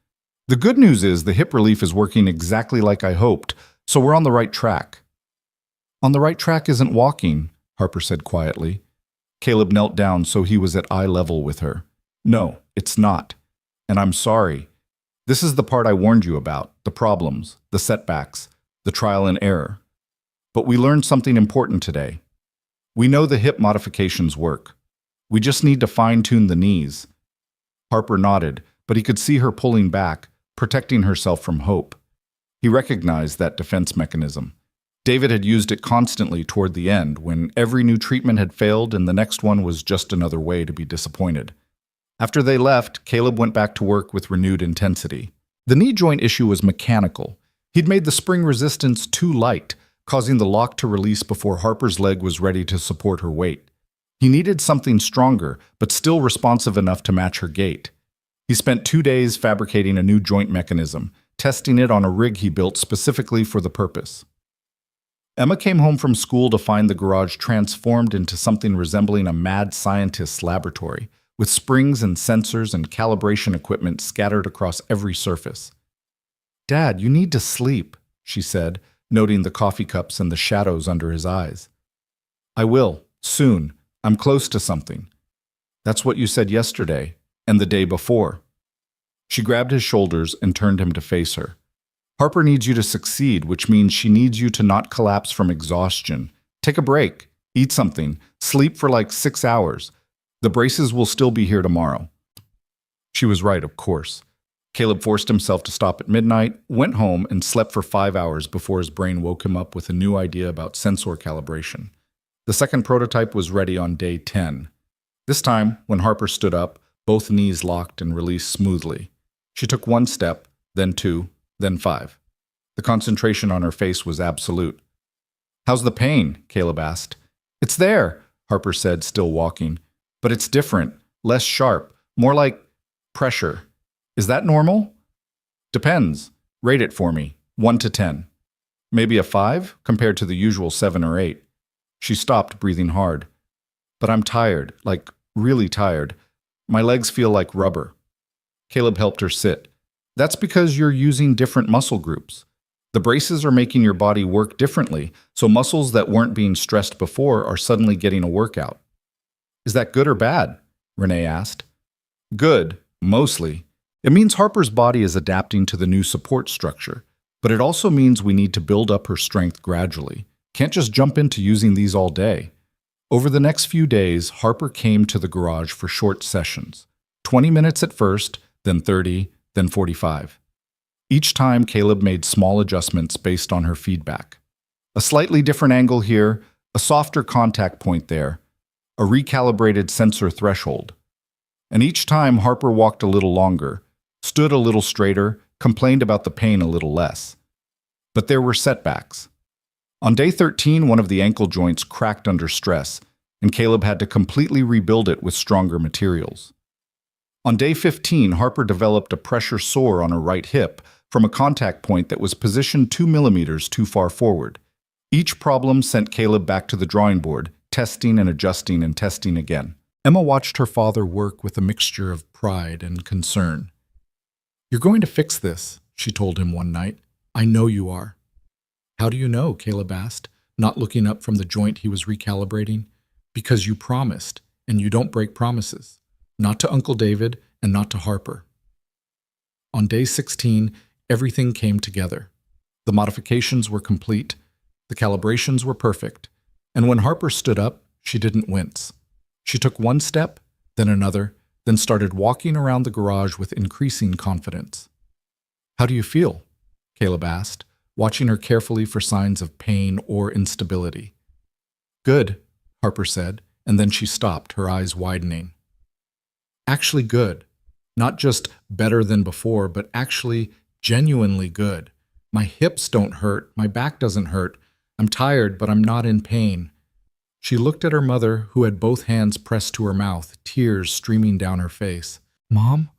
The good news is the hip relief is working exactly like I hoped, so we're on the right track. On the right track isn't walking, Harper said quietly. Caleb knelt down so he was at eye level with her. No, it's not. And I'm sorry. This is the part I warned you about, the problems, the setbacks, the trial and error. But we learned something important today. We know the hip modifications work. We just need to fine-tune the knees. Harper nodded, but he could see her pulling back, protecting herself from hope. He recognized that defense mechanism. David had used it constantly toward the end, when every new treatment had failed and the next one was just another way to be disappointed. After they left, Caleb went back to work with renewed intensity. The knee joint issue was mechanical. He'd made the spring resistance too light, causing the lock to release before Harper's leg was ready to support her weight. He needed something stronger, but still responsive enough to match her gait. He spent 2 days fabricating a new joint mechanism, testing it on a rig he built specifically for the purpose. Emma came home from school to find the garage transformed into something resembling a mad scientist's laboratory, with springs and sensors and calibration equipment scattered across every surface. "Dad, you need to sleep," she said, noting the coffee cups and the shadows under his eyes. "I will, soon. I'm close to something." "That's what you said yesterday, and the day before." She grabbed his shoulders and turned him to face her. "Harper needs you to succeed, which means she needs you to not collapse from exhaustion. Take a break, eat something, sleep for like 6 hours. The braces will still be here tomorrow." She was right, of course. Caleb forced himself to stop at midnight, went home, and slept for 5 hours before his brain woke him up with a new idea about sensor calibration. The second prototype was ready on day 10. This time, when Harper stood up, both knees locked and released smoothly. She took 1 step, then 2, then 5. The concentration on her face was absolute. "How's the pain?" Caleb asked. "It's there," Harper said, still walking. "But it's different, less sharp, more like pressure. Is that normal?" "Depends. Rate it for me, 1 to 10. Maybe a 5, compared to the usual 7 or 8. She stopped, breathing hard. "But I'm tired, like really tired. My legs feel like rubber." Caleb helped her sit. "That's because you're using different muscle groups. The braces are making your body work differently, so muscles that weren't being stressed before are suddenly getting a workout." "Is that good or bad?" Renee asked. "Good, mostly. It means Harper's body is adapting to the new support structure, but it also means we need to build up her strength gradually. Can't just jump into using these all day." Over the next few days, Harper came to the garage for short sessions. 20 minutes at first, then 30, then 45. Each time, Caleb made small adjustments based on her feedback. A slightly different angle here, a softer contact point there, a recalibrated sensor threshold. And each time, Harper walked a little longer, stood a little straighter, complained about the pain a little less. But there were setbacks. On day 13, one of the ankle joints cracked under stress, and Caleb had to completely rebuild it with stronger materials. On day 15, Harper developed a pressure sore on her right hip from a contact point that was positioned 2 millimeters too far forward. Each problem sent Caleb back to the drawing board, testing and adjusting and testing again. Emma watched her father work with a mixture of pride and concern. "You're going to fix this," she told him one night. "I know you are." "How do you know?" Caleb asked, not looking up from the joint he was recalibrating. "Because you promised, and you don't break promises. Not to Uncle David and not to Harper." On day 16, everything came together. The modifications were complete, the calibrations were perfect, and when Harper stood up, she didn't wince. She took 1 step, then another, then started walking around the garage with increasing confidence. "How do you feel?" Caleb asked, watching her carefully for signs of pain or instability. "Good," Harper said, and then she stopped, her eyes widening. "Actually good. Not just better than before, but actually genuinely good. My hips don't hurt, my back doesn't hurt. I'm tired, but I'm not in pain." She looked at her mother, who had both hands pressed to her mouth, tears streaming down her face. "Mom,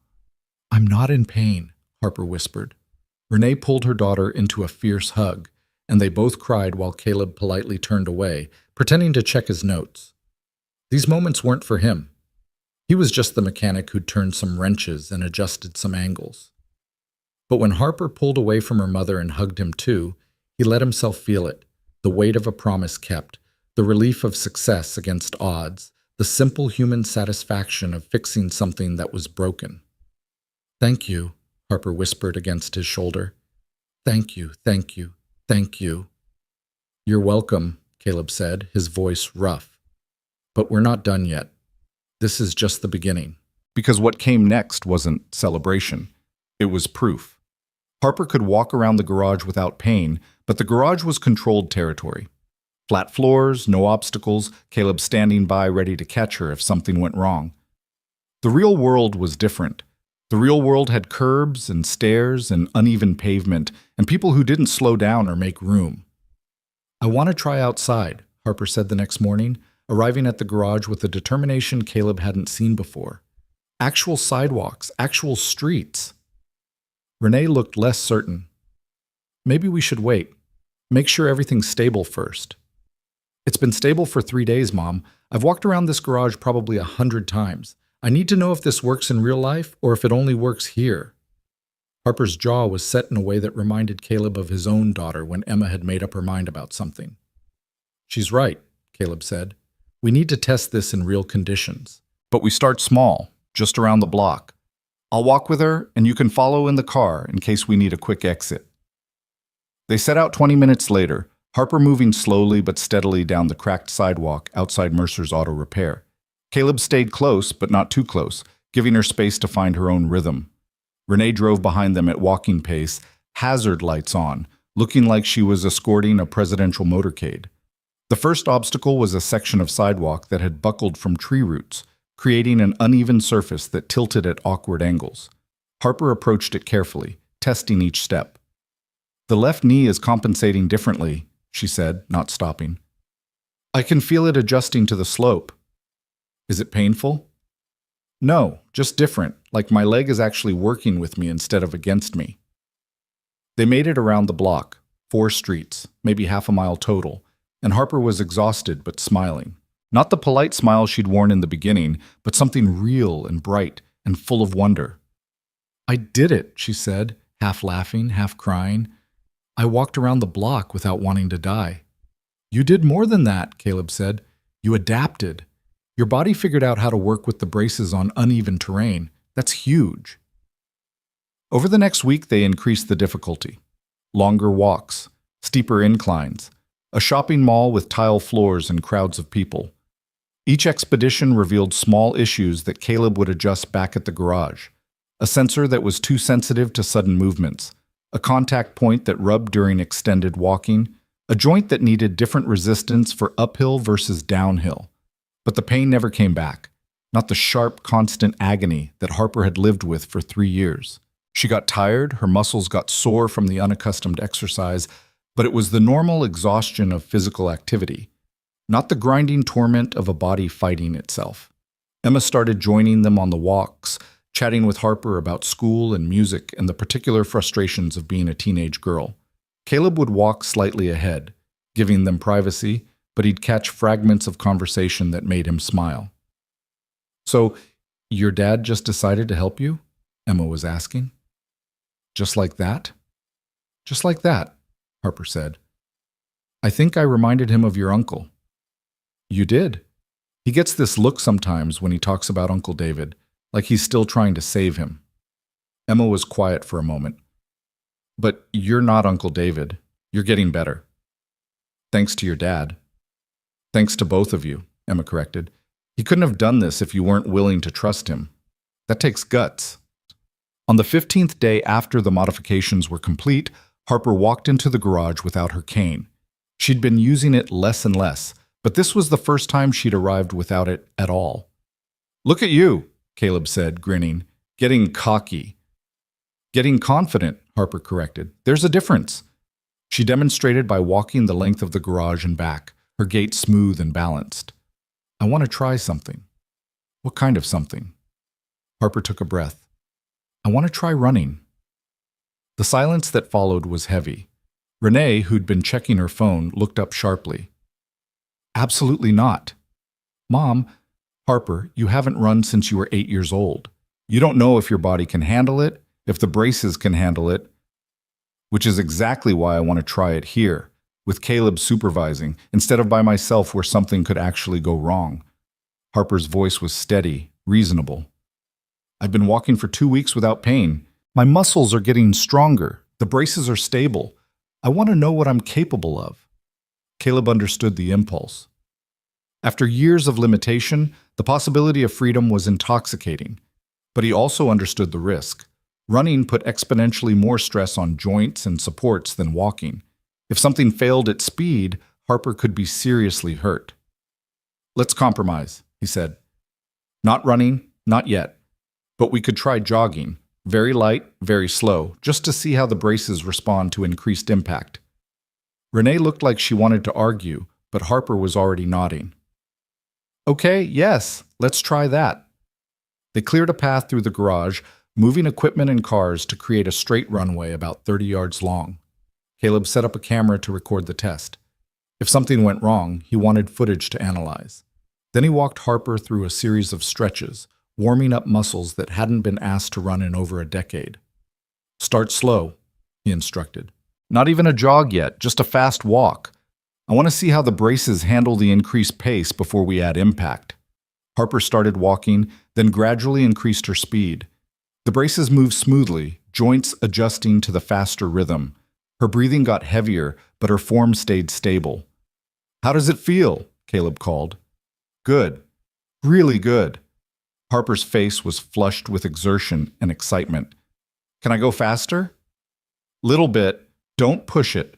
I'm not in pain," Harper whispered. Renee pulled her daughter into a fierce hug, and they both cried while Caleb politely turned away, pretending to check his notes. These moments weren't for him. He was just the mechanic who'd turned some wrenches and adjusted some angles. But when Harper pulled away from her mother and hugged him too, he let himself feel it, the weight of a promise kept, the relief of success against odds, the simple human satisfaction of fixing something that was broken. "Thank you," Harper whispered against his shoulder. "Thank you, thank you, thank you." "You're welcome," Caleb said, his voice rough. "But we're not done yet. This is just the beginning." Because what came next wasn't celebration. It was proof. Harper could walk around the garage without pain, but the garage was controlled territory. Flat floors, no obstacles, Caleb standing by ready to catch her if something went wrong. The real world was different. The real world had curbs and stairs and uneven pavement, and people who didn't slow down or make room. "I want to try outside," Harper said the next morning, arriving at the garage with a determination Caleb hadn't seen before. Actual sidewalks, actual streets. Renee looked less certain. "Maybe we should wait. Make sure everything's stable first." "It's been stable for 3 days, Mom. I've walked around this garage probably 100 times. I need to know if this works in real life or if it only works here." Harper's jaw was set in a way that reminded Caleb of his own daughter when Emma had made up her mind about something. "She's right," Caleb said. "We need to test this in real conditions. But we start small, just around the block. I'll walk with her, and you can follow in the car in case we need a quick exit." They set out 20 minutes later, Harper moving slowly but steadily down the cracked sidewalk outside Mercer's Auto Repair. Caleb stayed close, but not too close, giving her space to find her own rhythm. Renee drove behind them at walking pace, hazard lights on, looking like she was escorting a presidential motorcade. The first obstacle was a section of sidewalk that had buckled from tree roots, creating an uneven surface that tilted at awkward angles. Harper approached it carefully, testing each step. "The left knee is compensating differently," she said, not stopping. "I can feel it adjusting to the slope." "Is it painful?" "No, just different, like my leg is actually working with me instead of against me." They made it around the block, 4 streets, maybe half a mile total, and Harper was exhausted but smiling. Not the polite smile she'd worn in the beginning, but something real and bright and full of wonder. "I did it," she said, half laughing, half crying. "I walked around the block without wanting to die." "You did more than that," Caleb said. "You adapted. Your body figured out how to work with the braces on uneven terrain. That's huge." Over the next week, they increased the difficulty. Longer walks, steeper inclines, a shopping mall with tile floors and crowds of people. Each expedition revealed small issues that Caleb would adjust back at the garage. A sensor that was too sensitive to sudden movements, a contact point that rubbed during extended walking, a joint that needed different resistance for uphill versus downhill. But the pain never came back, not the sharp, constant agony that Harper had lived with for 3 years. She got tired, her muscles got sore from the unaccustomed exercise, but it was the normal exhaustion of physical activity, not the grinding torment of a body fighting itself. Emma started joining them on the walks, chatting with Harper about school and music and the particular frustrations of being a teenage girl. Caleb would walk slightly ahead, giving them privacy, but he'd catch fragments of conversation that made him smile. "So, your dad just decided to help you?" Emma was asking. "Just like that?" "Just like that," Harper said. "I think I reminded him of your uncle." "You did. He gets this look sometimes when he talks about Uncle David, like he's still trying to save him." Emma was quiet for a moment. "But you're not Uncle David. You're getting better. Thanks to your dad." "Thanks to both of you," Emma corrected. "He couldn't have done this if you weren't willing to trust him. That takes guts." On the 15th day after the modifications were complete, Harper walked into the garage without her cane. She'd been using it less and less, but this was the first time she'd arrived without it at all. "Look at you," Caleb said, grinning. "Getting cocky." "Getting confident," Harper corrected. "There's a difference." She demonstrated by walking the length of the garage and back, her gait smooth and balanced. "I want to try something." "What kind of something?" Harper took a breath. "I want to try running." The silence that followed was heavy. Renee, who'd been checking her phone, looked up sharply. "Absolutely not." "Mom," "Harper, you haven't run since you were 8 years old. You don't know if your body can handle it, if the braces can handle it, which is exactly why I want to try it here, with Caleb supervising, instead of by myself where something could actually go wrong." Harper's voice was steady, reasonable. "I've been walking for 2 weeks without pain. My muscles are getting stronger. The braces are stable. I want to know what I'm capable of." Caleb understood the impulse. After years of limitation, the possibility of freedom was intoxicating, but he also understood the risk. Running put exponentially more stress on joints and supports than walking. If something failed at speed, Harper could be seriously hurt. "Let's compromise," he said. "Not running, not yet. But we could try jogging. Very light, very slow, just to see how the braces respond to increased impact." Renee looked like she wanted to argue, but Harper was already nodding. "Okay, yes, let's try that." They cleared a path through the garage, moving equipment and cars to create a straight runway about 30 yards long. Caleb set up a camera to record the test. If something went wrong, he wanted footage to analyze. Then he walked Harper through a series of stretches, warming up muscles that hadn't been asked to run in over a decade. "Start slow," he instructed. "Not even a jog yet, just a fast walk. I want to see how the braces handle the increased pace before we add impact." Harper started walking, then gradually increased her speed. The braces moved smoothly, joints adjusting to the faster rhythm. Her breathing got heavier, but her form stayed stable. "How does it feel?" Caleb called. "Good. Really good." Harper's face was flushed with exertion and excitement. "Can I go faster?" "Little bit. Don't push it."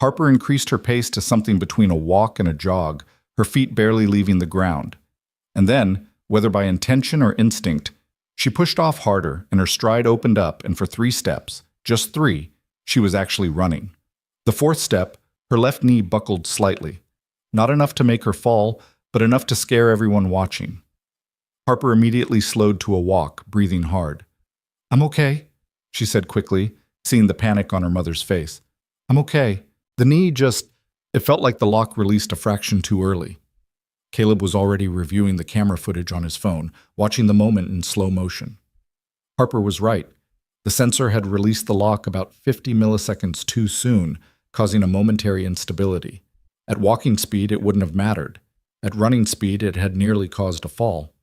Harper increased her pace to something between a walk and a jog, her feet barely leaving the ground. And then, whether by intention or instinct, she pushed off harder and her stride opened up, and for 3 steps, just 3, she was actually running. The 4th step, her left knee buckled slightly. Not enough to make her fall, but enough to scare everyone watching. Harper immediately slowed to a walk, breathing hard. "I'm okay," she said quickly, seeing the panic on her mother's face. "I'm okay. The knee just—" It felt like the lock released a fraction too early. Caleb was already reviewing the camera footage on his phone, watching the moment in slow motion. Harper was right. The sensor had released the lock about 50 milliseconds too soon, causing a momentary instability. At walking speed, it wouldn't have mattered. At running speed, it had nearly caused a fall.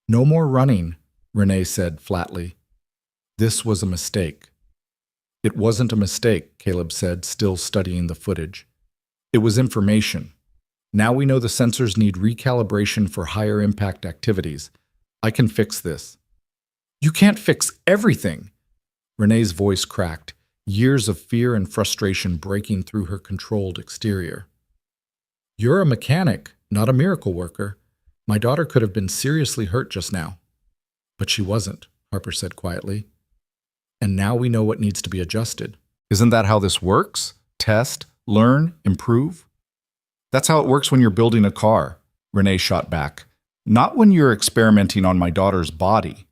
"No more running," Renee said flatly. This was a mistake. "It wasn't a mistake," Caleb said, still studying the footage. "It was information. Now we know the sensors need recalibration for higher impact activities. I can fix this." "You can't fix everything!" Renee's voice cracked, years of fear and frustration breaking through her controlled exterior. "You're a mechanic, not a miracle worker. My daughter could have been seriously hurt just now." "But she wasn't," Harper said quietly. "And now we know what needs to be adjusted." "Isn't that how this works? Test, learn, improve?" "That's how it works when you're building a car," Renee shot back. "Not when you're experimenting on my daughter's body."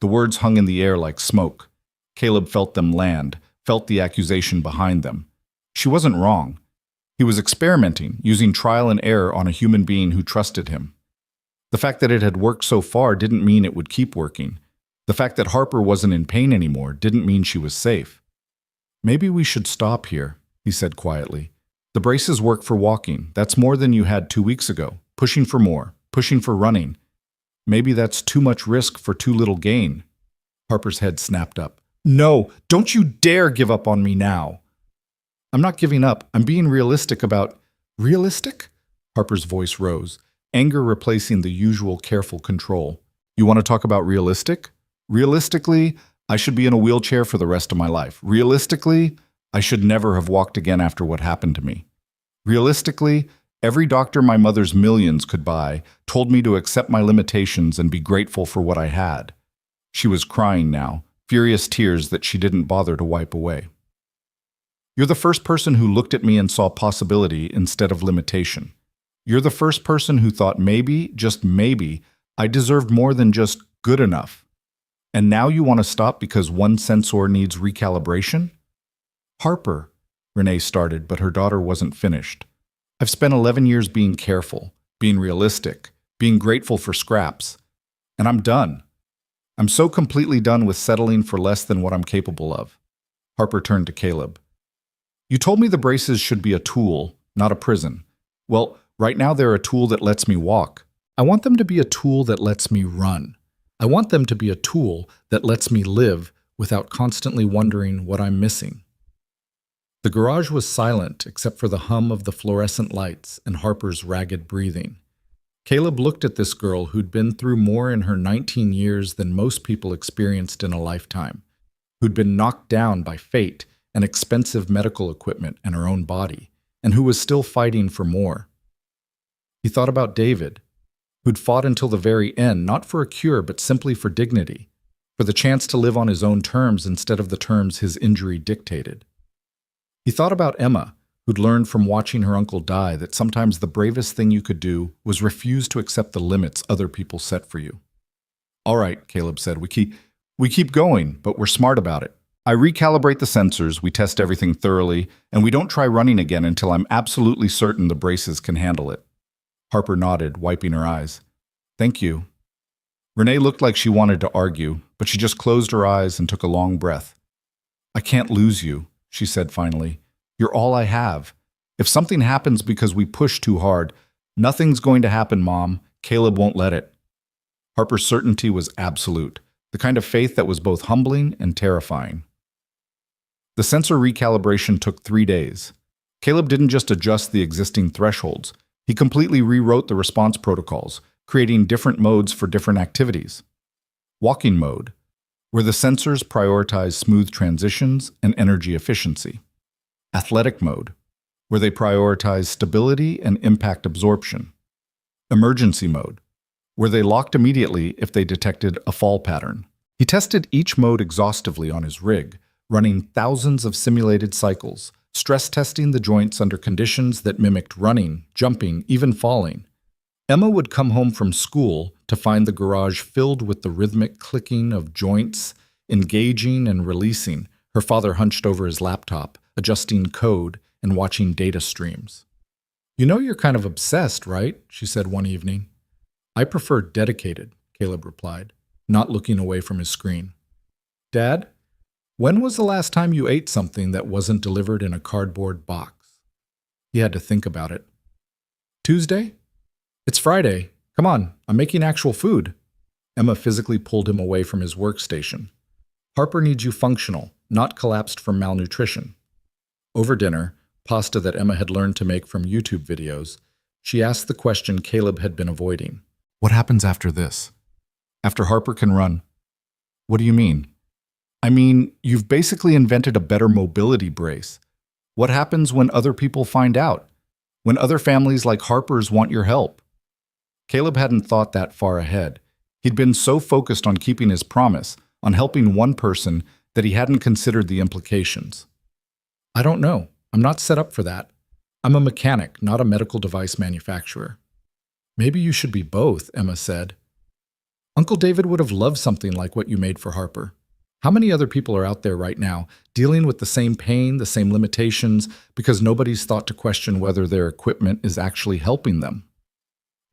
The words hung in the air like smoke. Caleb felt them land, felt the accusation behind them. She wasn't wrong. He was experimenting, using trial and error on a human being who trusted him. The fact that it had worked so far didn't mean it would keep working. The fact that Harper wasn't in pain anymore didn't mean she was safe. "Maybe we should stop here," he said quietly. "The braces work for walking. That's more than you had 2 weeks ago. Pushing for more, pushing for running. Maybe that's too much risk for too little gain." Harper's head snapped up. "No, don't you dare give up on me now." "I'm not giving up. I'm being realistic about—" "Realistic?" Harper's voice rose, anger replacing the usual careful control. "You want to talk about realistic? Realistically, I should be in a wheelchair for the rest of my life. Realistically, I should never have walked again after what happened to me. Realistically, every doctor my mother's millions could buy told me to accept my limitations and be grateful for what I had." She was crying now, furious tears that she didn't bother to wipe away. "You're the first person who looked at me and saw possibility instead of limitation. You're the first person who thought maybe, just maybe, I deserved more than just good enough. And now you want to stop because one sensor needs recalibration?" "Harper," Renee started, but her daughter wasn't finished. "I've spent 11 years being careful, being realistic, being grateful for scraps. And I'm done. I'm so completely done with settling for less than what I'm capable of." Harper turned to Caleb. "You told me the braces should be a tool, not a prison. Well, right now they're a tool that lets me walk. I want them to be a tool that lets me run. I want them to be a tool that lets me live without constantly wondering what I'm missing." The garage was silent except for the hum of the fluorescent lights and Harper's ragged breathing. Caleb looked at this girl who'd been through more in her 19 years than most people experienced in a lifetime, who'd been knocked down by fate and expensive medical equipment and her own body, and who was still fighting for more. He thought about David, who'd fought until the very end, not for a cure, but simply for dignity, for the chance to live on his own terms instead of the terms his injury dictated. He thought about Emma, who'd learned from watching her uncle die that sometimes the bravest thing you could do was refuse to accept the limits other people set for you. All right, Caleb said, we keep going, but we're smart about it. I recalibrate the sensors, we test everything thoroughly, and we don't try running again until I'm absolutely certain the braces can handle it. Harper nodded, wiping her eyes. Thank you. Renee looked like she wanted to argue, but she just closed her eyes and took a long breath. I can't lose you, she said finally. You're all I have. If something happens because we push too hard, nothing's going to happen, Mom. Caleb won't let it. Harper's certainty was absolute, the kind of faith that was both humbling and terrifying. The sensor recalibration took 3 days. Caleb didn't just adjust the existing thresholds. He completely rewrote the response protocols, creating different modes for different activities. Walking mode, where the sensors prioritize smooth transitions and energy efficiency. Athletic mode, where they prioritize stability and impact absorption. Emergency mode, where they locked immediately if they detected a fall pattern. He tested each mode exhaustively on his rig, running thousands of simulated cycles, stress testing the joints under conditions that mimicked running, jumping, even falling. Emma would come home from school to find the garage filled with the rhythmic clicking of joints, engaging and releasing, her father hunched over his laptop, adjusting code and watching data streams. You know you're kind of obsessed, right? She said one evening. I prefer dedicated, Caleb replied, not looking away from his screen. Dad, when was the last time you ate something that wasn't delivered in a cardboard box? He had to think about it. Tuesday? It's Friday. Come on, I'm making actual food. Emma physically pulled him away from his workstation. Harper needs you functional, not collapsed from malnutrition. Over dinner, pasta that Emma had learned to make from YouTube videos, she asked the question Caleb had been avoiding. What happens after this? After Harper can run? What do you mean? I mean, you've basically invented a better mobility brace. What happens when other people find out? When other families like Harper's want your help? Caleb hadn't thought that far ahead. He'd been so focused on keeping his promise, on helping one person, that he hadn't considered the implications. I don't know. I'm not set up for that. I'm a mechanic, not a medical device manufacturer. Maybe you should be both, Emma said. Uncle David would have loved something like what you made for Harper. How many other people are out there right now dealing with the same pain, the same limitations, because nobody's thought to question whether their equipment is actually helping them?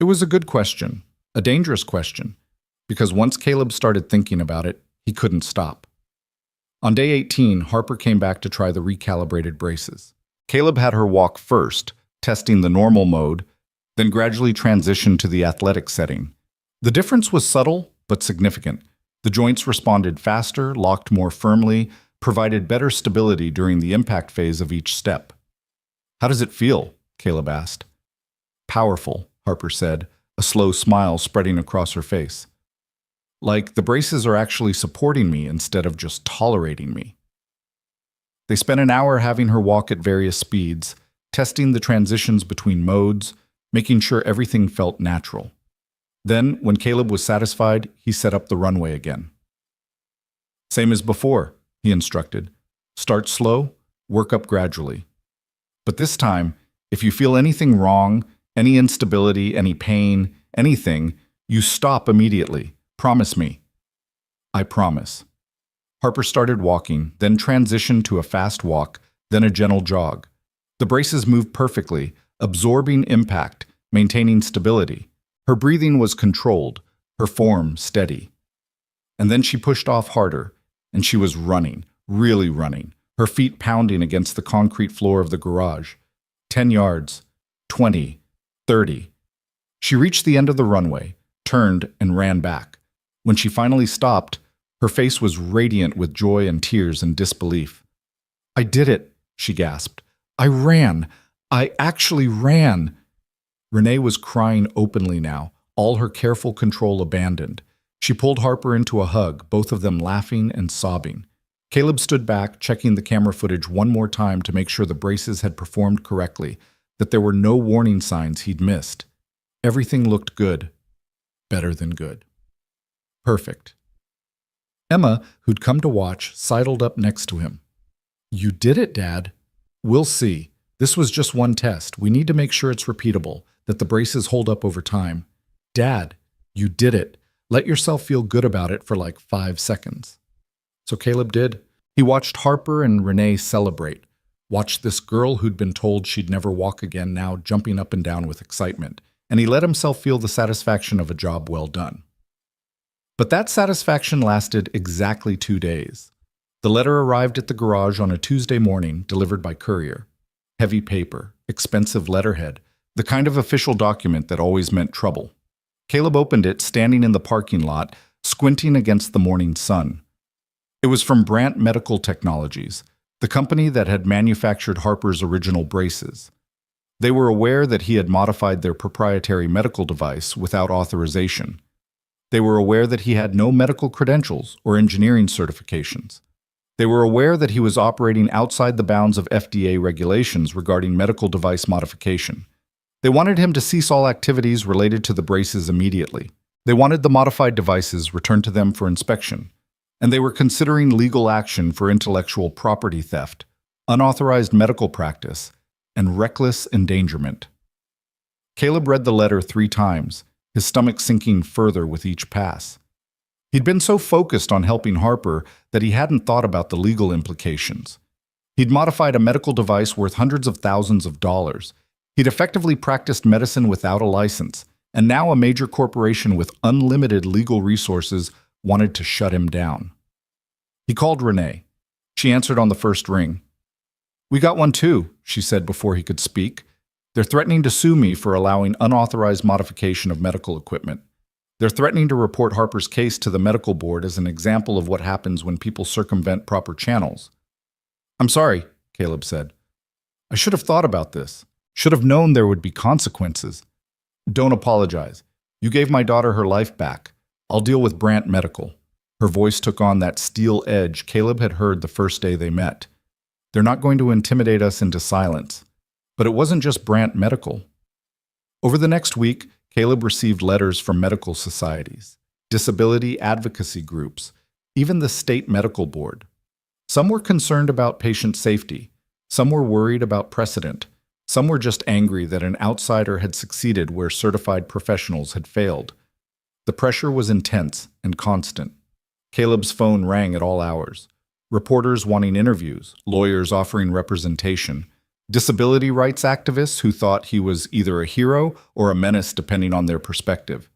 It was a good question, a dangerous question, because once Caleb started thinking about it, he couldn't stop. On day 18, Harper came back to try the recalibrated braces. Caleb had her walk first, testing the normal mode, then gradually transitioned to the athletic setting. The difference was subtle but significant. The joints responded faster, locked more firmly, provided better stability during the impact phase of each step. How does it feel? Caleb asked. Powerful, Harper said, a slow smile spreading across her face. Like the braces are actually supporting me instead of just tolerating me. They spent an hour having her walk at various speeds, testing the transitions between modes, making sure everything felt natural. Then, when Caleb was satisfied, he set up the runway again. Same as before, he instructed. Start slow, work up gradually. But this time, if you feel anything wrong, any instability, any pain, anything, you stop immediately. Promise me. I promise. Harper started walking, then transitioned to a fast walk, then a gentle jog. The braces moved perfectly, absorbing impact, maintaining stability. Her breathing was controlled, her form steady. And then she pushed off harder, and she was running, really running, her feet pounding against the concrete floor of the garage. 10 yards, 20, 30. She reached the end of the runway, turned, and ran back. When she finally stopped, her face was radiant with joy and tears and disbelief. I did it, she gasped. I ran. I actually ran. Renee was crying openly now, all her careful control abandoned. She pulled Harper into a hug, both of them laughing and sobbing. Caleb stood back, checking the camera footage one more time to make sure the braces had performed correctly, that there were no warning signs he'd missed. Everything looked good. Better than good. Perfect. Emma, who'd come to watch, sidled up next to him. "You did it, Dad." "We'll see. This was just one test. We need to make sure it's repeatable, that the braces hold up over time." "Dad, you did it. Let yourself feel good about it for like 5 seconds." So Caleb did. He watched Harper and Renee celebrate, watched this girl who'd been told she'd never walk again now jumping up and down with excitement, and he let himself feel the satisfaction of a job well done. But that satisfaction lasted exactly 2 days. The letter arrived at the garage on a Tuesday morning, delivered by courier. Heavy paper, expensive letterhead, the kind of official document that always meant trouble. Caleb opened it, standing in the parking lot, squinting against the morning sun. It was from Brandt Medical Technologies, the company that had manufactured Harper's original braces. They were aware that he had modified their proprietary medical device without authorization. They were aware that he had no medical credentials or engineering certifications. They were aware that he was operating outside the bounds of FDA regulations regarding medical device modification. They wanted him to cease all activities related to the braces immediately. They wanted the modified devices returned to them for inspection. And they were considering legal action for intellectual property theft, unauthorized medical practice, and reckless endangerment. Caleb read the letter 3 times, his stomach sinking further with each pass. He'd been so focused on helping Harper that he hadn't thought about the legal implications. He'd modified a medical device worth hundreds of thousands of dollars. He'd effectively practiced medicine without a license, and now a major corporation with unlimited legal resources wanted to shut him down. He called Renee. She answered on the first ring. "We got one too," she said before he could speak. "They're threatening to sue me for allowing unauthorized modification of medical equipment. They're threatening to report Harper's case to the medical board as an example of what happens when people circumvent proper channels." "I'm sorry," Caleb said. "I should have thought about this. Should have known there would be consequences." "Don't apologize. You gave my daughter her life back. I'll deal with Brandt Medical." Her voice took on that steel edge Caleb had heard the first day they met. "They're not going to intimidate us into silence." But it wasn't just Brandt Medical. Over the next week, Caleb received letters from medical societies, disability advocacy groups, even the state medical board. Some were concerned about patient safety. Some were worried about precedent. Some were just angry that an outsider had succeeded where certified professionals had failed. The pressure was intense and constant. Caleb's phone rang at all hours. Reporters wanting interviews, lawyers offering representation, disability rights activists who thought he was either a hero or a menace depending on their perspective.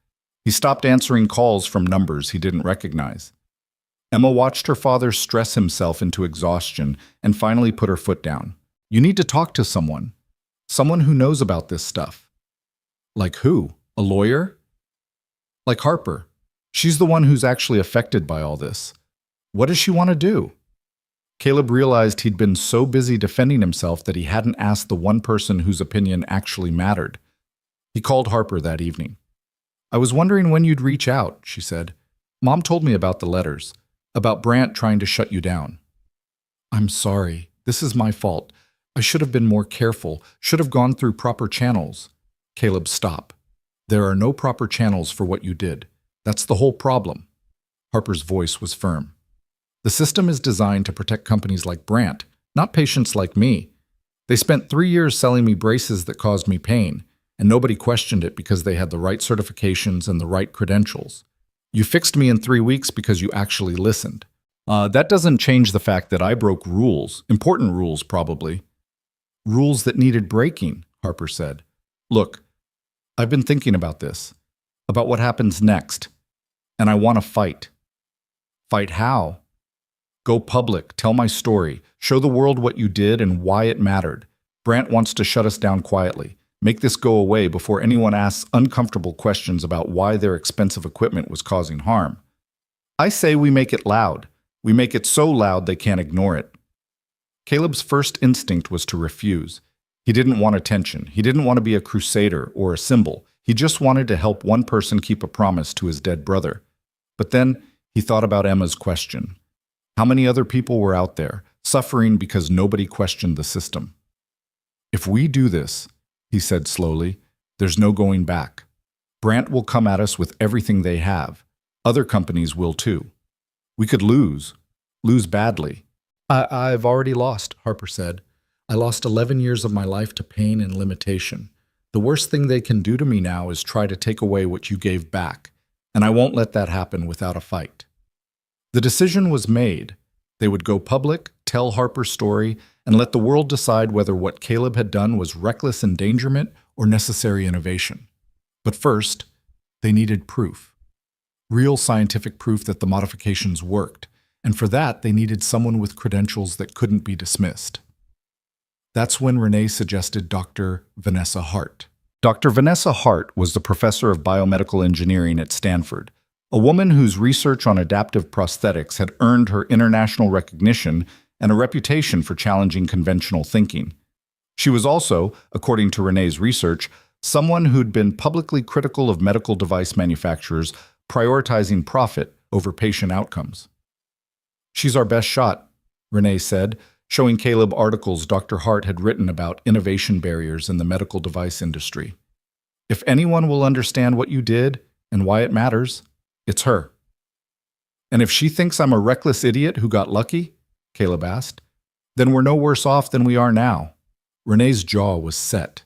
He stopped answering calls from numbers he didn't recognize. Emma watched her father stress himself into exhaustion and finally put her foot down. "You need to talk to someone. Someone who knows about this stuff." "Like who? A lawyer?" "Like Harper. She's the one who's actually affected by all this. What does she want to do?" Caleb realized he'd been so busy defending himself that he hadn't asked the one person whose opinion actually mattered. He called Harper that evening. "I was wondering when you'd reach out," she said. "Mom told me about the letters, about Brandt trying to shut you down." "I'm sorry. This is my fault. I should have been more careful, should have gone through proper channels." Caleb, stop. "There are no proper channels for what you did. That's the whole problem." Harper's voice was firm. "The system is designed to protect companies like Brandt, not patients like me. They spent 3 years selling me braces that caused me pain, and nobody questioned it because they had the right certifications and the right credentials. You fixed me in 3 weeks because you actually listened. That doesn't change the fact that I broke rules, important rules probably." "Rules that needed breaking," Harper said. "Look, I've been thinking about this, about what happens next, and I want to fight." "Fight how?" "Go public, tell my story, show the world what you did and why it mattered. Brandt wants to shut us down quietly. Make this go away before anyone asks uncomfortable questions about why their expensive equipment was causing harm. I say we make it loud. We make it so loud they can't ignore it." Caleb's first instinct was to refuse. He didn't want attention. He didn't want to be a crusader or a symbol. He just wanted to help one person keep a promise to his dead brother. But then he thought about Emma's question. How many other people were out there, suffering because nobody questioned the system? If we do this, he said slowly, there's no going back. Brandt will come at us with everything they have. Other companies will too. We could lose badly. I've already lost, Harper said. I lost 11 years of my life to pain and limitation. The worst thing they can do to me now is try to take away what you gave back, and I won't let that happen without a fight. The decision was made. They would go public, tell Harper's story, and let the world decide whether what Caleb had done was reckless endangerment or necessary innovation. But first, they needed proof. Real scientific proof that the modifications worked, and for that they needed someone with credentials that couldn't be dismissed. That's when Renee suggested Dr. Vanessa Hart. Dr. Vanessa Hart was the professor of biomedical engineering at Stanford, a woman whose research on adaptive prosthetics had earned her international recognition and a reputation for challenging conventional thinking. She was also, according to Renee's research, someone who'd been publicly critical of medical device manufacturers prioritizing profit over patient outcomes. She's our best shot, Renee said, showing Caleb articles Dr. Hart had written about innovation barriers in the medical device industry. If anyone will understand what you did and why it matters, it's her. And if she thinks I'm a reckless idiot who got lucky, Caleb asked, then we're no worse off than we are now. Renee's jaw was set.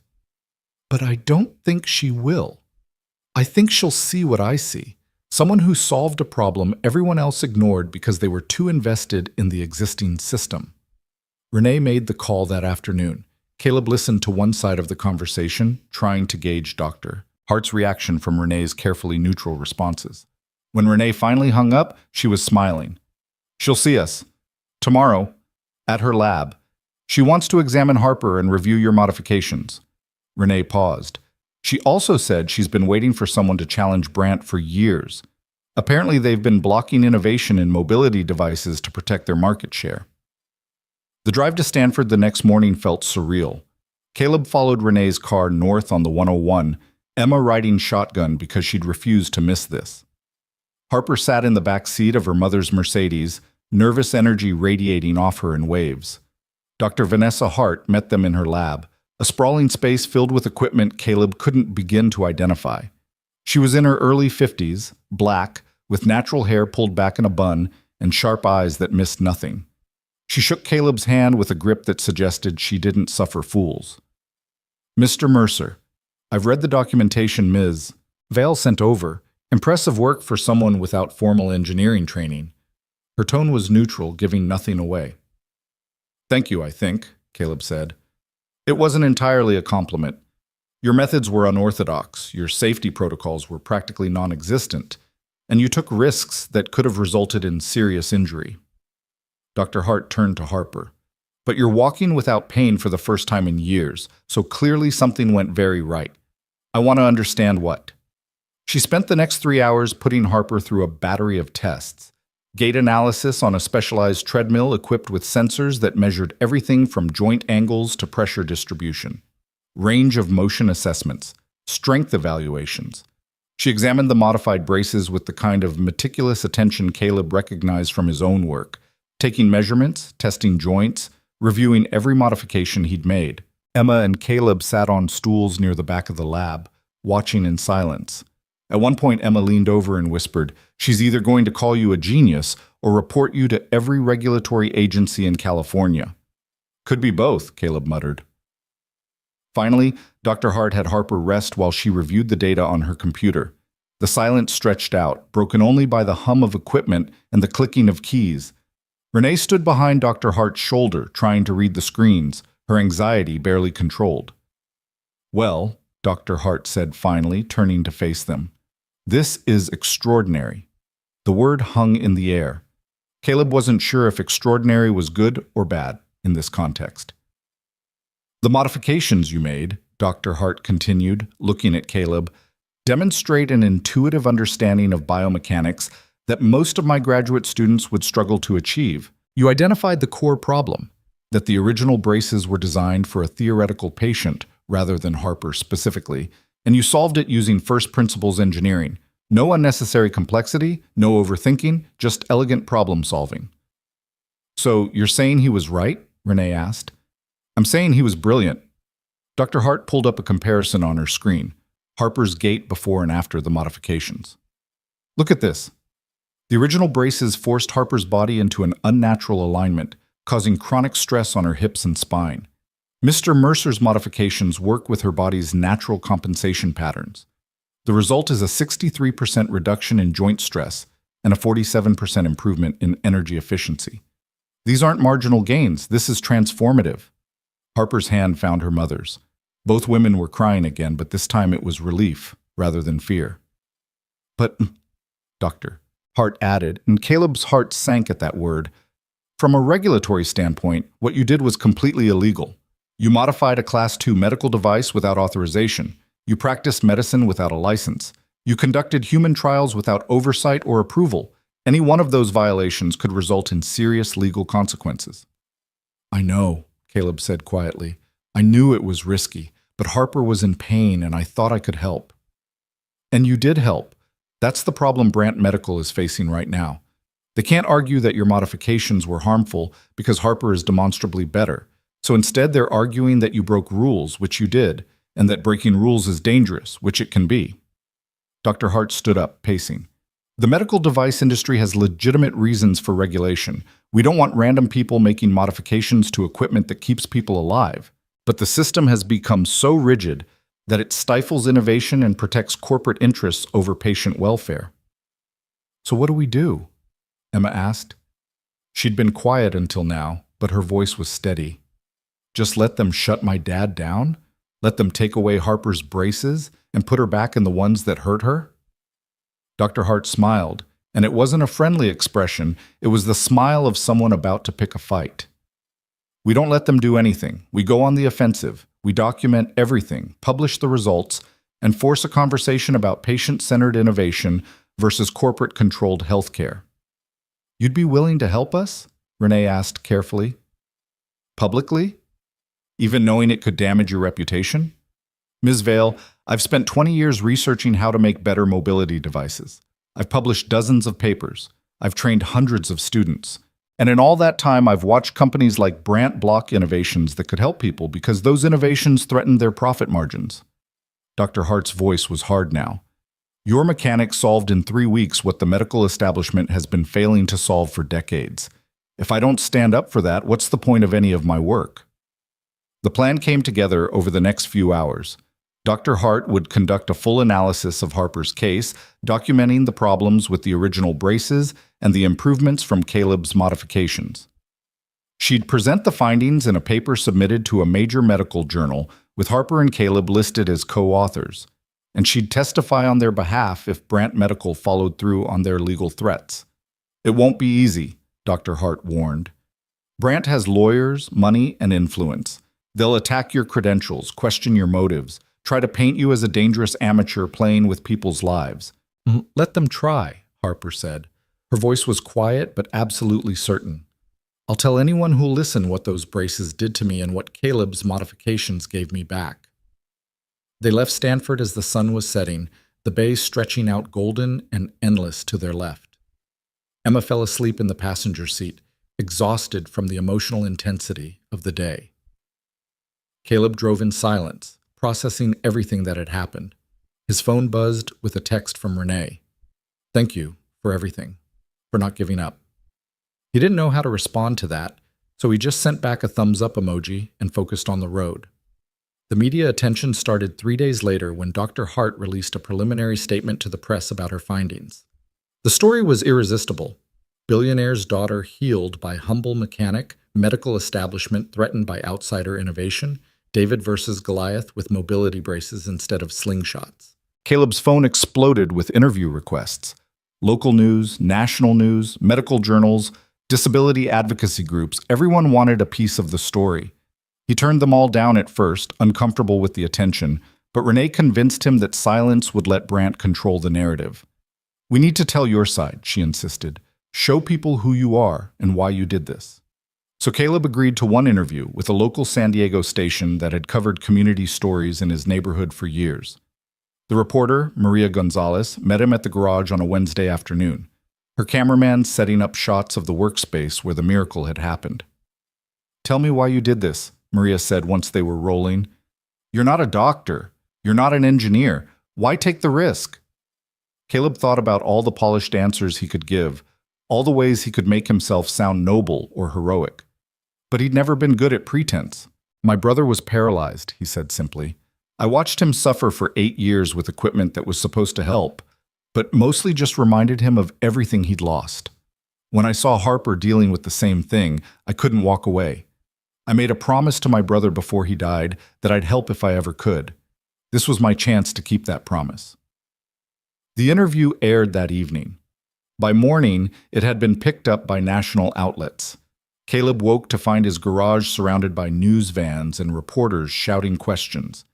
But I don't think she will. I think she'll see what I see. Someone who solved a problem everyone else ignored because they were too invested in the existing system. Renee made the call that afternoon. Caleb listened to one side of the conversation, trying to gauge Dr. Hart's reaction from Renee's carefully neutral responses. When Renee finally hung up, she was smiling. She'll see us. Tomorrow, at her lab. She wants to examine Harper and review your modifications. Renee paused. She also said she's been waiting for someone to challenge Brandt for years. Apparently, they've been blocking innovation in mobility devices to protect their market share. The drive to Stanford the next morning felt surreal. Caleb followed Renee's car north on the 101, Emma riding shotgun because she'd refused to miss this. Harper sat in the back seat of her mother's Mercedes, nervous energy radiating off her in waves. Dr. Vanessa Hart met them in her lab, a sprawling space filled with equipment Caleb couldn't begin to identify. She was in her early 50s, black, with natural hair pulled back in a bun and sharp eyes that missed nothing. She shook Caleb's hand with a grip that suggested she didn't suffer fools. Mr. Mercer, I've read the documentation Ms. Vale sent over. Impressive work for someone without formal engineering training. Her tone was neutral, giving nothing away. Thank you, I think, Caleb said. It wasn't entirely a compliment. Your methods were unorthodox, your safety protocols were practically non-existent, and you took risks that could have resulted in serious injury. Dr. Hart turned to Harper. But you're walking without pain for the first time in years, so clearly something went very right. I want to understand what. She spent the next 3 hours putting Harper through a battery of tests. Gait analysis on a specialized treadmill equipped with sensors that measured everything from joint angles to pressure distribution. Range of motion assessments. Strength evaluations. She examined the modified braces with the kind of meticulous attention Caleb recognized from his own work, taking measurements, testing joints, reviewing every modification he'd made. Emma and Caleb sat on stools near the back of the lab, watching in silence. At one point, Emma leaned over and whispered, "She's either going to call you a genius or report you to every regulatory agency in California." "Could be both," Caleb muttered. Finally, Dr. Hart had Harper rest while she reviewed the data on her computer. The silence stretched out, broken only by the hum of equipment and the clicking of keys. Renee stood behind Dr. Hart's shoulder, trying to read the screens, her anxiety barely controlled. "Well," Dr. Hart said finally, turning to face them, "this is extraordinary." The word hung in the air. Caleb wasn't sure if extraordinary was good or bad in this context. "The modifications you made," Dr. Hart continued, looking at Caleb, "demonstrate an intuitive understanding of biomechanics that most of my graduate students would struggle to achieve. You identified the core problem. that the original braces were designed for a theoretical patient rather than Harper specifically, and you solved it using first principles engineering. No unnecessary complexity, no overthinking, just elegant problem solving. So you're saying he was right? Renee asked. I'm saying he was brilliant. Dr. Hart pulled up a comparison on her screen, Harper's gait before and after the modifications. Look at this. The original braces forced Harper's body into an unnatural alignment, causing chronic stress on her hips and spine. Mr. Mercer's modifications work with her body's natural compensation patterns. The result is a 63% reduction in joint stress and a 47% improvement in energy efficiency. These aren't marginal gains, this is transformative. Harper's hand found her mother's. Both women were crying again, but this time it was relief rather than fear. But, Doctor, Hart added, and Caleb's heart sank at that word. From a regulatory standpoint, what you did was completely illegal. You modified a Class II medical device without authorization. You practiced medicine without a license. You conducted human trials without oversight or approval. Any one of those violations could result in serious legal consequences. I know, Caleb said quietly. I knew it was risky, but Harper was in pain and I thought I could help. And you did help. That's the problem Brant Medical is facing right now. They can't argue that your modifications were harmful because Harper is demonstrably better. So instead they're arguing that you broke rules, which you did, and that breaking rules is dangerous, which it can be. Dr. Hart stood up, pacing. The medical device industry has legitimate reasons for regulation. We don't want random people making modifications to equipment that keeps people alive. But the system has become so rigid that it stifles innovation and protects corporate interests over patient welfare. So what do we do? Emma asked. She'd been quiet until now, but her voice was steady. Just let them shut my dad down? Let them take away Harper's braces and put her back in the ones that hurt her? Dr. Hart smiled, and it wasn't a friendly expression, it was the smile of someone about to pick a fight. We don't let them do anything. We go on the offensive. We document everything, publish the results, and force a conversation about patient-centered innovation versus corporate-controlled healthcare. You'd be willing to help us? Renee asked carefully. Publicly? Even knowing it could damage your reputation? Ms. Vale, I've spent 20 years researching how to make better mobility devices. I've published dozens of papers. I've trained hundreds of students. And in all that time, I've watched companies like Brant block innovations that could help people because those innovations threatened their profit margins. Dr. Hart's voice was hard now. Your mechanic solved in 3 weeks what the medical establishment has been failing to solve for decades. If I don't stand up for that, what's the point of any of my work? The plan came together over the next few hours. Dr. Hart would conduct a full analysis of Harper's case, documenting the problems with the original braces and the improvements from Caleb's modifications. She'd present the findings in a paper submitted to a major medical journal, with Harper and Caleb listed as co-authors, and she'd testify on their behalf if Brant Medical followed through on their legal threats. It won't be easy, Dr. Hart warned. Brant has lawyers, money, and influence. They'll attack your credentials, question your motives, try to paint you as a dangerous amateur playing with people's lives. Let them try, Harper said. Her voice was quiet but absolutely certain. I'll tell anyone who'll listen what those braces did to me and what Caleb's modifications gave me back. They left Stanford as the sun was setting, the bay stretching out golden and endless to their left. Emma fell asleep in the passenger seat, exhausted from the emotional intensity of the day. Caleb drove in silence, processing everything that had happened. His phone buzzed with a text from Renee. Thank you for everything, for not giving up. He didn't know how to respond to that, so he just sent back a thumbs-up emoji and focused on the road. The media attention started 3 days later when Dr. Hart released a preliminary statement to the press about her findings. The story was irresistible. Billionaire's daughter healed by humble mechanic, medical establishment threatened by outsider innovation, David versus Goliath with mobility braces instead of slingshots. Caleb's phone exploded with interview requests. Local news, national news, medical journals, disability advocacy groups, everyone wanted a piece of the story. He turned them all down at first, uncomfortable with the attention, but Renee convinced him that silence would let Brant control the narrative. We need to tell your side, she insisted. Show people who you are and why you did this. So Caleb agreed to one interview with a local San Diego station that had covered community stories in his neighborhood for years. The reporter, Maria Gonzalez, met him at the garage on a Wednesday afternoon, her cameraman setting up shots of the workspace where the miracle had happened. "Tell me why you did this," Maria said once they were rolling. "You're not a doctor. You're not an engineer. Why take the risk?" Caleb thought about all the polished answers he could give, all the ways he could make himself sound noble or heroic. But he'd never been good at pretense. "My brother was paralyzed," he said simply. "I watched him suffer for 8 years with equipment that was supposed to help, but mostly just reminded him of everything he'd lost. When I saw Harper dealing with the same thing, I couldn't walk away. I made a promise to my brother before he died that I'd help if I ever could. This was my chance to keep that promise." The interview aired that evening. By morning, it had been picked up by national outlets. Caleb woke to find his garage surrounded by news vans and reporters shouting questions.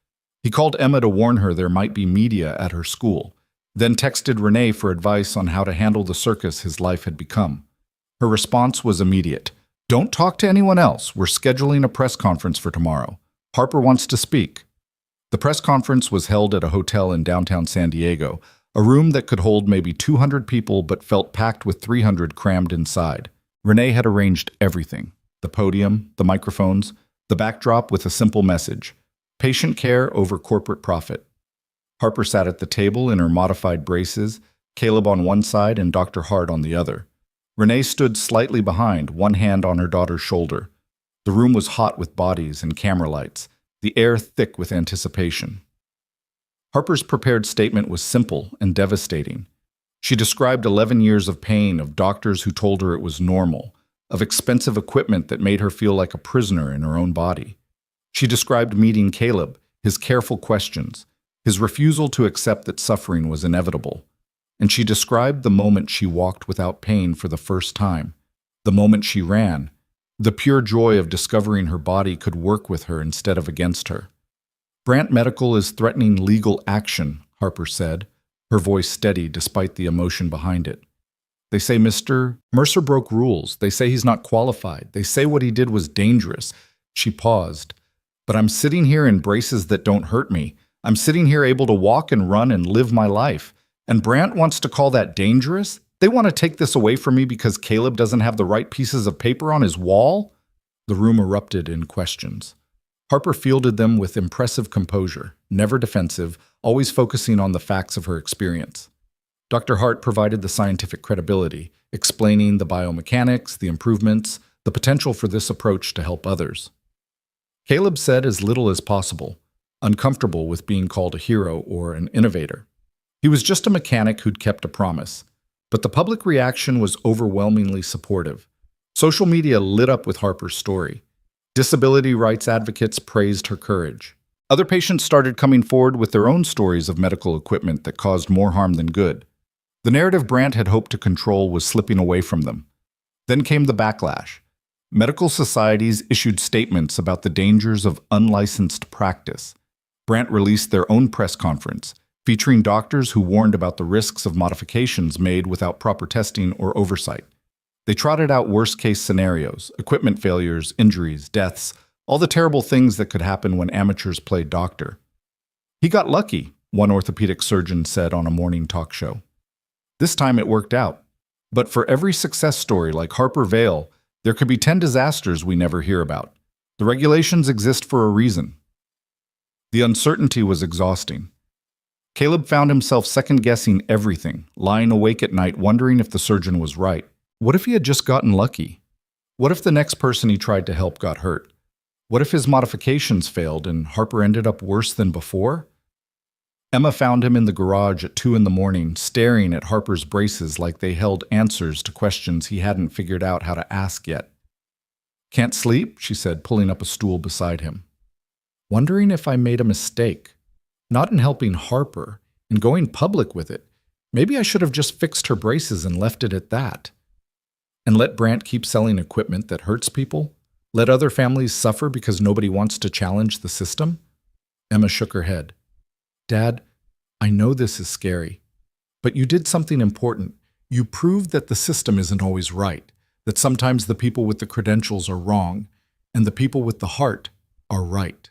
He called Emma to warn her there might be media at her school, then texted Renee for advice on how to handle the circus his life had become. Her response was immediate. "Don't talk to anyone else. We're scheduling a press conference for tomorrow. Harper wants to speak." The press conference was held at a hotel in downtown San Diego, a room that could hold maybe 200 people but felt packed with 300 crammed inside. Renee had arranged everything: the podium, the microphones, the backdrop with a simple message: patient care over corporate profit. Harper sat at the table in her modified braces, Caleb on one side and Dr. Hart on the other. Renee stood slightly behind, one hand on her daughter's shoulder. The room was hot with bodies and camera lights, the air thick with anticipation. Harper's prepared statement was simple and devastating. She described 11 years of pain, of doctors who told her it was normal, of expensive equipment that made her feel like a prisoner in her own body. She described meeting Caleb, his careful questions, his refusal to accept that suffering was inevitable. And she described the moment she walked without pain for the first time, the moment she ran, the pure joy of discovering her body could work with her instead of against her. "Brant Medical is threatening legal action," Harper said, her voice steady despite the emotion behind it. "They say Mr. Mercer broke rules. They say he's not qualified. They say what he did was dangerous." She paused. "But I'm sitting here in braces that don't hurt me. I'm sitting here able to walk and run and live my life. And Brant wants to call that dangerous? They want to take this away from me because Caleb doesn't have the right pieces of paper on his wall?" The room erupted in questions. Harper fielded them with impressive composure, never defensive, always focusing on the facts of her experience. Dr. Hart provided the scientific credibility, explaining the biomechanics, the improvements, the potential for this approach to help others. Caleb said as little as possible, uncomfortable with being called a hero or an innovator. He was just a mechanic who'd kept a promise. But the public reaction was overwhelmingly supportive. Social media lit up with Harper's story. Disability rights advocates praised her courage. Other patients started coming forward with their own stories of medical equipment that caused more harm than good. The narrative Brant had hoped to control was slipping away from them. Then came the backlash. Medical societies issued statements about the dangers of unlicensed practice. Brant released their own press conference, featuring doctors who warned about the risks of modifications made without proper testing or oversight. They trotted out worst-case scenarios: equipment failures, injuries, deaths, all the terrible things that could happen when amateurs played doctor. "He got lucky," one orthopedic surgeon said on a morning talk show. "This time it worked out. But for every success story like Harper Vale, there could be 10 disasters we never hear about. The regulations exist for a reason." The uncertainty was exhausting. Caleb found himself second-guessing everything, lying awake at night wondering if the surgeon was right. What if he had just gotten lucky? What if the next person he tried to help got hurt? What if his modifications failed and Harper ended up worse than before? Emma found him in the garage at 2 a.m, staring at Harper's braces like they held answers to questions he hadn't figured out how to ask yet. "Can't sleep?" she said, pulling up a stool beside him. "Wondering if I made a mistake. Not in helping Harper, in going public with it. Maybe I should have just fixed her braces and left it at that. And let Brant keep selling equipment that hurts people? Let other families suffer because nobody wants to challenge the system?" Emma shook her head. "Dad, I know this is scary, but you did something important. You proved that the system isn't always right, that sometimes the people with the credentials are wrong and the people with the heart are right.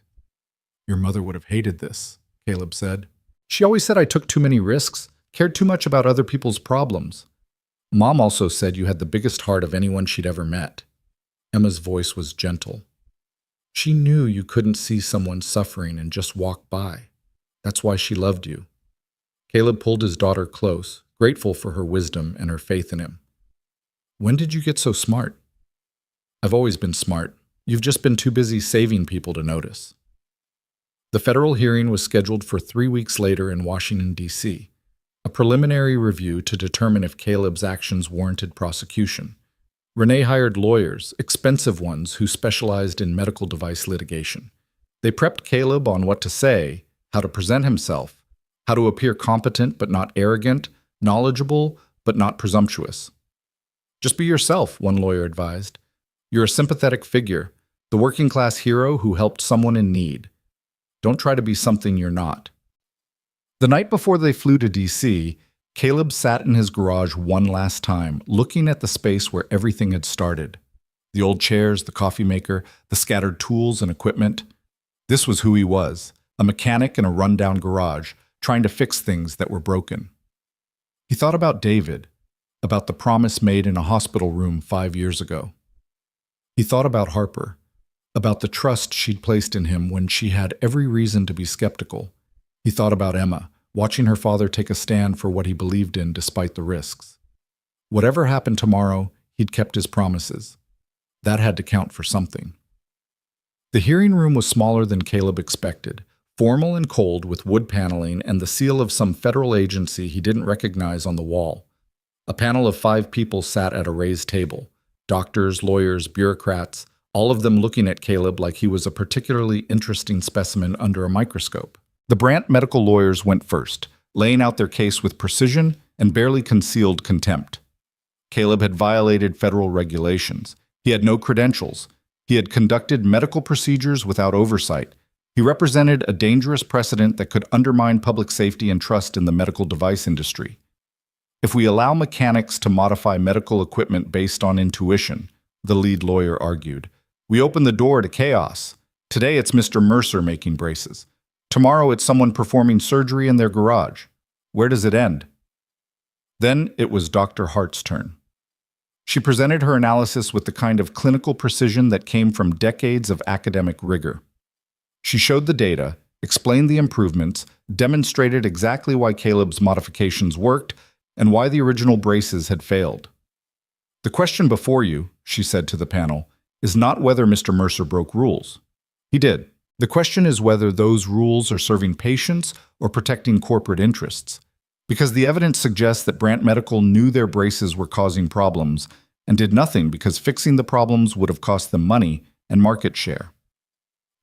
Your mother would have hated this, Caleb said. She always said I took too many risks, cared too much about other people's problems. Mom also said you had the biggest heart of anyone she'd ever met. Emma's voice was gentle. She knew you couldn't see someone suffering and just walk by. That's why she loved you. Caleb pulled his daughter close, grateful for her wisdom and her faith in him. When did you get so smart? I've always been smart. You've just been too busy saving people to notice. The federal hearing was scheduled for 3 weeks later in Washington, D.C., a preliminary review to determine if Caleb's actions warranted prosecution. Renee hired lawyers, expensive ones who specialized in medical device litigation. They prepped Caleb on what to say, how to present himself, how to appear competent but not arrogant, knowledgeable but not presumptuous. Just be yourself, one lawyer advised. You're a sympathetic figure, the working-class hero who helped someone in need. Don't try to be something you're not. The night before they flew to D.C., Caleb sat in his garage one last time, looking at the space where everything had started. The old chairs, the coffee maker, the scattered tools and equipment. This was who he was, a mechanic in a rundown garage, trying to fix things that were broken. He thought about David, about the promise made in a hospital room 5 years ago. He thought about Harper, about the trust she'd placed in him when she had every reason to be skeptical. He thought about Emma, watching her father take a stand for what he believed in despite the risks. Whatever happened tomorrow, he'd kept his promises. That had to count for something. The hearing room was smaller than Caleb expected, formal and cold with wood paneling and the seal of some federal agency he didn't recognize on the wall. A panel of 5 people sat at a raised table. Doctors, lawyers, bureaucrats, all of them looking at Caleb like he was a particularly interesting specimen under a microscope. The Brandt medical lawyers went first, laying out their case with precision and barely concealed contempt. Caleb had violated federal regulations. He had no credentials. He had conducted medical procedures without oversight. He represented a dangerous precedent that could undermine public safety and trust in the medical device industry. If we allow mechanics to modify medical equipment based on intuition, the lead lawyer argued, we open the door to chaos. Today it's Mr. Mercer making braces. Tomorrow it's someone performing surgery in their garage. Where does it end? Then it was Dr. Hart's turn. She presented her analysis with the kind of clinical precision that came from decades of academic rigor. She showed the data, explained the improvements, demonstrated exactly why Caleb's modifications worked, and why the original braces had failed. The question before you, she said to the panel, is not whether Mr. Mercer broke rules. He did. The question is whether those rules are serving patients or protecting corporate interests. Because the evidence suggests that Brandt Medical knew their braces were causing problems and did nothing because fixing the problems would have cost them money and market share.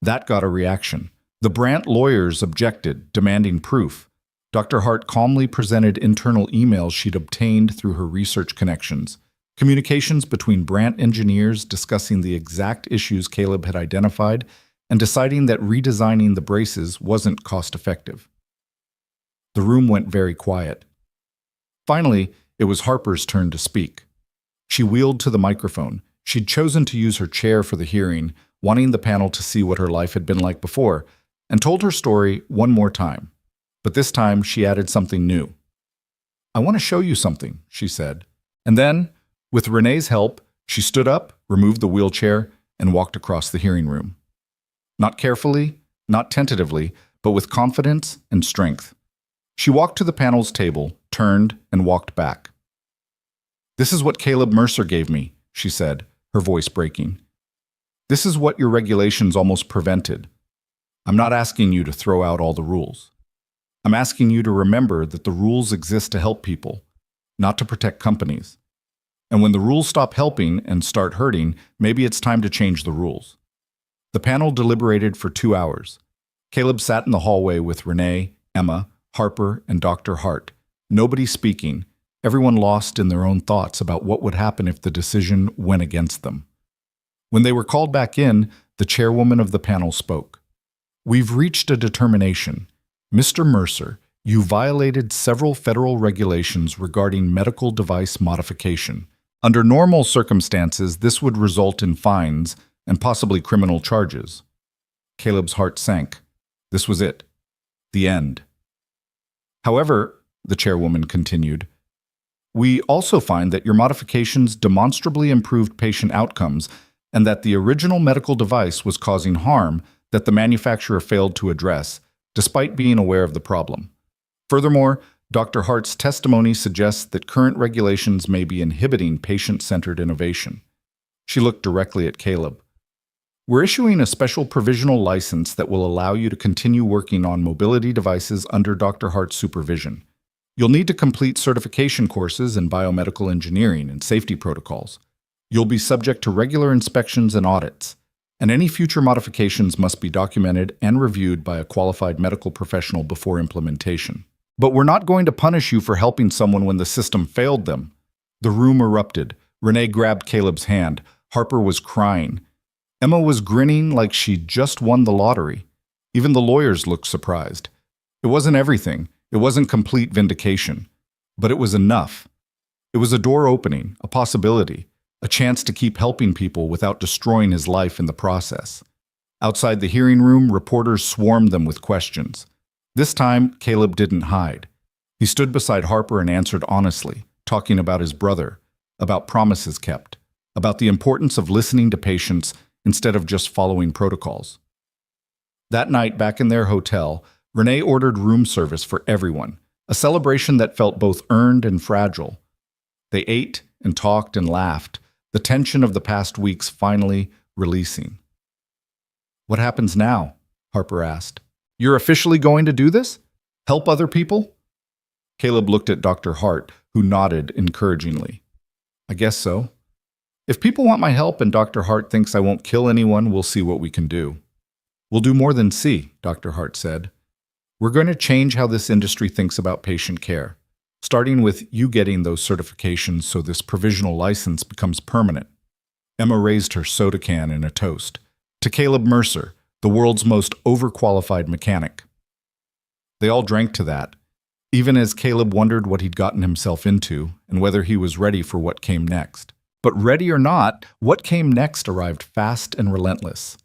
That got a reaction. The Brandt lawyers objected, demanding proof. Dr. Hart calmly presented internal emails she'd obtained through her research connections, communications between Brandt engineers discussing the exact issues Caleb had identified and deciding that redesigning the braces wasn't cost-effective. The room went very quiet. Finally, it was Harper's turn to speak. She wheeled to the microphone. She'd chosen to use her chair for the hearing, wanting the panel to see what her life had been like before, and told her story one more time. But this time, she added something new. I want to show you something, she said. And then, with Renee's help, she stood up, removed the wheelchair, and walked across the hearing room. Not carefully, not tentatively, but with confidence and strength. She walked to the panel's table, turned, and walked back. This is what Caleb Mercer gave me, she said, her voice breaking. This is what your regulations almost prevented. I'm not asking you to throw out all the rules. I'm asking you to remember that the rules exist to help people, not to protect companies. And when the rules stop helping and start hurting, maybe it's time to change the rules. The panel deliberated for 2 hours. Caleb sat in the hallway with Renee, Emma, Harper, and Dr. Hart. Nobody speaking, everyone lost in their own thoughts about what would happen if the decision went against them. When they were called back in, the chairwoman of the panel spoke. We've reached a determination. Mr. Mercer, you violated several federal regulations regarding medical device modification, Under normal circumstances, this would result in fines and possibly criminal charges. Caleb's heart sank. This was it. The end. However, the chairwoman continued, we also find that your modifications demonstrably improved patient outcomes and that the original medical device was causing harm that the manufacturer failed to address, despite being aware of the problem. Furthermore, Dr. Hart's testimony suggests that current regulations may be inhibiting patient-centered innovation. She looked directly at Caleb. We're issuing a special provisional license that will allow you to continue working on mobility devices under Dr. Hart's supervision. You'll need to complete certification courses in biomedical engineering and safety protocols. You'll be subject to regular inspections and audits, and any future modifications must be documented and reviewed by a qualified medical professional before implementation. But we're not going to punish you for helping someone when the system failed them. The room erupted. Renee grabbed Caleb's hand. Harper was crying. Emma was grinning like she'd just won the lottery. Even the lawyers looked surprised. It wasn't everything. It wasn't complete vindication. But it was enough. It was a door opening, a possibility, a chance to keep helping people without destroying his life in the process. Outside the hearing room, reporters swarmed them with questions. This time, Caleb didn't hide. He stood beside Harper and answered honestly, talking about his brother, about promises kept, about the importance of listening to patients instead of just following protocols. That night, back in their hotel, Renee ordered room service for everyone, a celebration that felt both earned and fragile. They ate and talked and laughed, the tension of the past weeks finally releasing. What happens now? Harper asked. You're officially going to do this? Help other people? Caleb looked at Dr. Hart, who nodded encouragingly. I guess so. If people want my help and Dr. Hart thinks I won't kill anyone, we'll see what we can do. We'll do more than see, Dr. Hart said. We're going to change how this industry thinks about patient care, starting with you getting those certifications so this provisional license becomes permanent. Emma raised her soda can in a toast. To Caleb Mercer, the world's most overqualified mechanic. They all drank to that, even as Caleb wondered what he'd gotten himself into and whether he was ready for what came next. But ready or not, what came next arrived fast and relentless.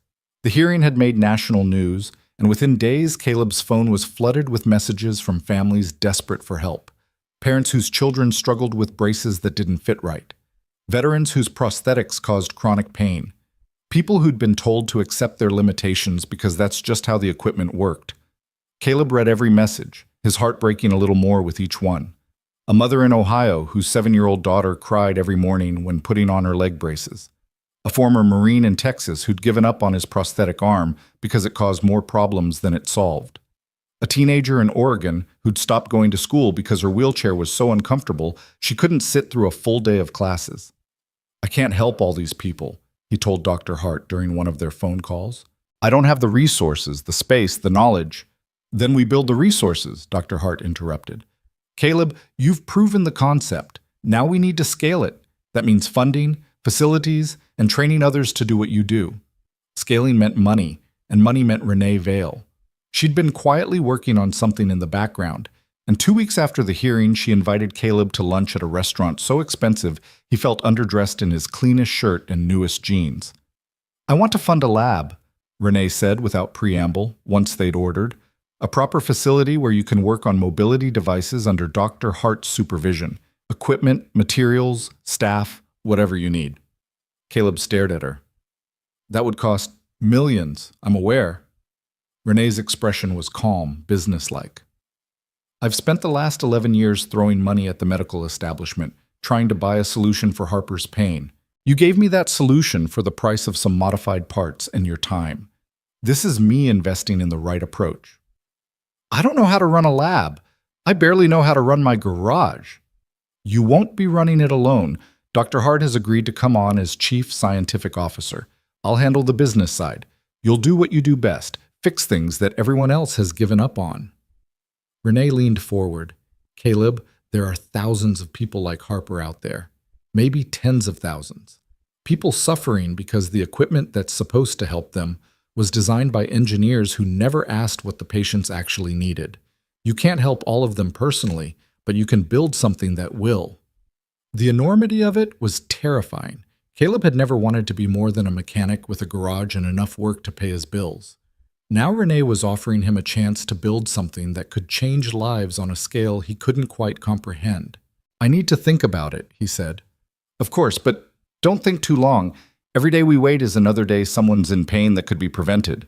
The hearing had made national news, and within days, Caleb's phone was flooded with messages from families desperate for help. Parents whose children struggled with braces that didn't fit right. Veterans whose prosthetics caused chronic pain. People who'd been told to accept their limitations because that's just how the equipment worked. Caleb read every message, his heart breaking a little more with each one. A mother in Ohio whose 7-year-old daughter cried every morning when putting on her leg braces. A former Marine in Texas who'd given up on his prosthetic arm because it caused more problems than it solved. A teenager in Oregon who'd stopped going to school because her wheelchair was so uncomfortable she couldn't sit through a full day of classes. I can't help all these people, he told Dr. Hart during one of their phone calls. I don't have the resources, the space, the knowledge. Then we build the resources, Dr. Hart interrupted. Caleb, you've proven the concept. Now we need to scale it. That means funding, facilities, and training others to do what you do. Scaling meant money, and money meant Renee Vale. She'd been quietly working on something in the background, and 2 weeks after the hearing, she invited Caleb to lunch at a restaurant so expensive he felt underdressed in his cleanest shirt and newest jeans. I want to fund a lab, Renee said without preamble, once they'd ordered. A proper facility where you can work on mobility devices under Dr. Hart's supervision. Equipment, materials, staff, whatever you need. Caleb stared at her. That would cost millions, I'm aware. Renee's expression was calm, businesslike. I've spent the last 11 years throwing money at the medical establishment, trying to buy a solution for Harper's pain. You gave me that solution for the price of some modified parts and your time. This is me investing in the right approach. I don't know how to run a lab. I barely know how to run my garage. You won't be running it alone. Dr. Hart has agreed to come on as Chief Scientific Officer. I'll handle the business side. You'll do what you do best, fix things that everyone else has given up on. Renee leaned forward. Caleb, there are thousands of people like Harper out there. Maybe tens of thousands. People suffering because the equipment that's supposed to help them was designed by engineers who never asked what the patients actually needed. You can't help all of them personally, but you can build something that will. The enormity of it was terrifying. Caleb had never wanted to be more than a mechanic with a garage and enough work to pay his bills. Now Renee was offering him a chance to build something that could change lives on a scale he couldn't quite comprehend. "I need to think about it," he said. "Of course, but don't think too long. Every day we wait is another day someone's in pain that could be prevented."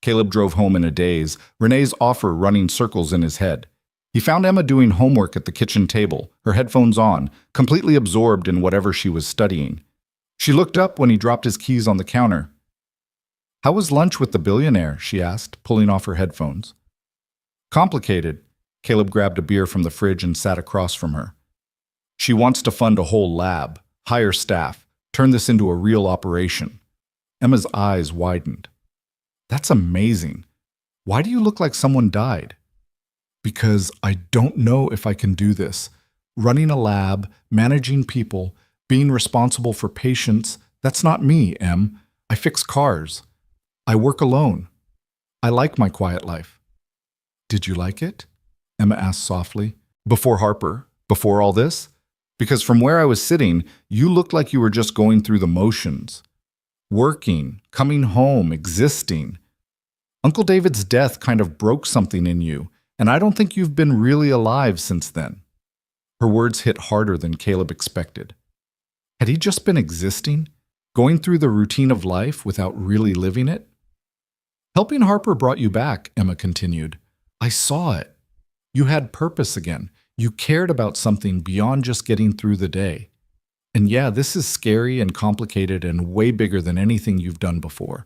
Caleb drove home in a daze, Renee's offer running circles in his head. He found Emma doing homework at the kitchen table, her headphones on, completely absorbed in whatever she was studying. She looked up when he dropped his keys on the counter. "How was lunch with the billionaire?" she asked, pulling off her headphones. "Complicated." Caleb grabbed a beer from the fridge and sat across from her. "She wants to fund a whole lab, hire staff, turn this into a real operation." Emma's eyes widened. "That's amazing. Why do you look like someone died?" "Because I don't know if I can do this. Running a lab, managing people, being responsible for patients, that's not me, Em. I fix cars. I work alone. I like my quiet life." "Did you like it?" Emma asked softly. "Before Harper? Before all this? Because from where I was sitting, you looked like you were just going through the motions. Working, coming home, existing. Uncle David's death kind of broke something in you, and I don't think you've been really alive since then." Her words hit harder than Caleb expected. Had he just been existing, going through the routine of life without really living it? "Helping Harper brought you back," Emma continued. "I saw it. You had purpose again. You cared about something beyond just getting through the day. And yeah, this is scary and complicated and way bigger than anything you've done before.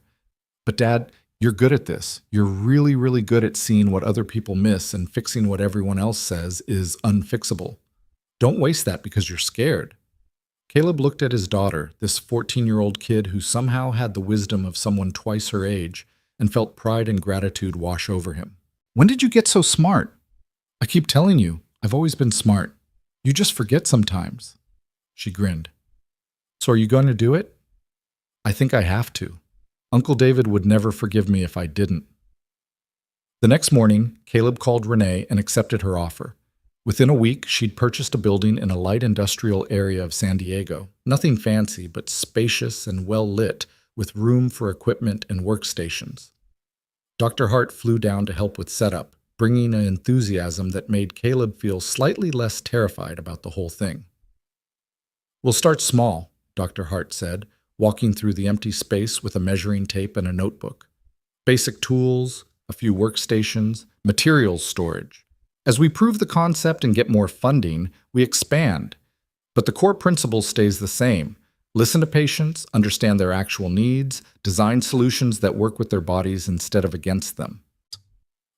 But Dad, you're good at this. You're really, really good at seeing what other people miss and fixing what everyone else says is unfixable. Don't waste that because you're scared." Caleb looked at his daughter, this 14-year-old kid who somehow had the wisdom of someone twice her age, and felt pride and gratitude wash over him. "When did you get so smart?" "I keep telling you, I've always been smart. You just forget sometimes." She grinned. "So are you going to do it?" "I think I have to. Uncle David would never forgive me if I didn't." The next morning, Caleb called Renee and accepted her offer. Within a week, she'd purchased a building in a light industrial area of San Diego. Nothing fancy, but spacious and well lit, with room for equipment and workstations. Dr. Hart flew down to help with setup, bringing an enthusiasm that made Caleb feel slightly less terrified about the whole thing. "We'll start small," Dr. Hart said, walking through the empty space with a measuring tape and a notebook. "Basic tools, a few workstations, materials storage. As we prove the concept and get more funding, we expand. But the core principle stays the same. Listen to patients, understand their actual needs, design solutions that work with their bodies instead of against them."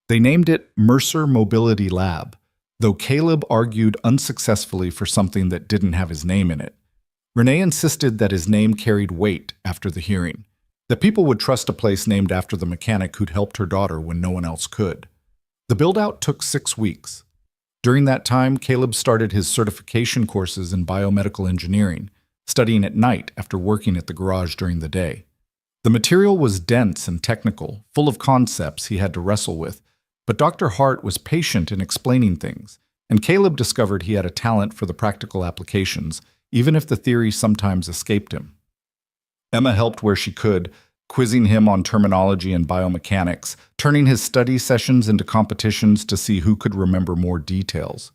They named it Mercer Mobility Lab, though Caleb argued unsuccessfully for something that didn't have his name in it. Renee insisted that his name carried weight after the hearing, that people would trust a place named after the mechanic who'd helped her daughter when no one else could. The build-out took 6 weeks. During that time, Caleb started his certification courses in biomedical engineering, studying at night after working at the garage during the day. The material was dense and technical, full of concepts he had to wrestle with, but Dr. Hart was patient in explaining things, and Caleb discovered he had a talent for the practical applications, even if the theory sometimes escaped him. Emma helped where she could, quizzing him on terminology and biomechanics, turning his study sessions into competitions to see who could remember more details.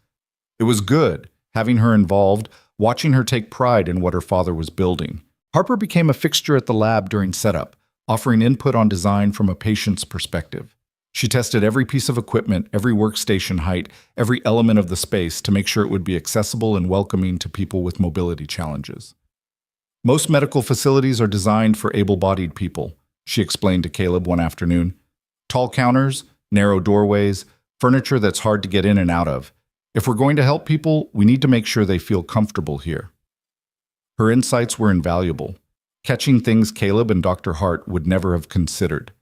It was good, having her involved, watching her take pride in what her father was building. Harper became a fixture at the lab during setup, offering input on design from a patient's perspective. She tested every piece of equipment, every workstation height, every element of the space to make sure it would be accessible and welcoming to people with mobility challenges. "Most medical facilities are designed for able-bodied people," she explained to Caleb one afternoon. "Tall counters, narrow doorways, furniture that's hard to get in and out of. If we're going to help people, we need to make sure they feel comfortable here." Her insights were invaluable, catching things Caleb and Dr. Hart would never have considered.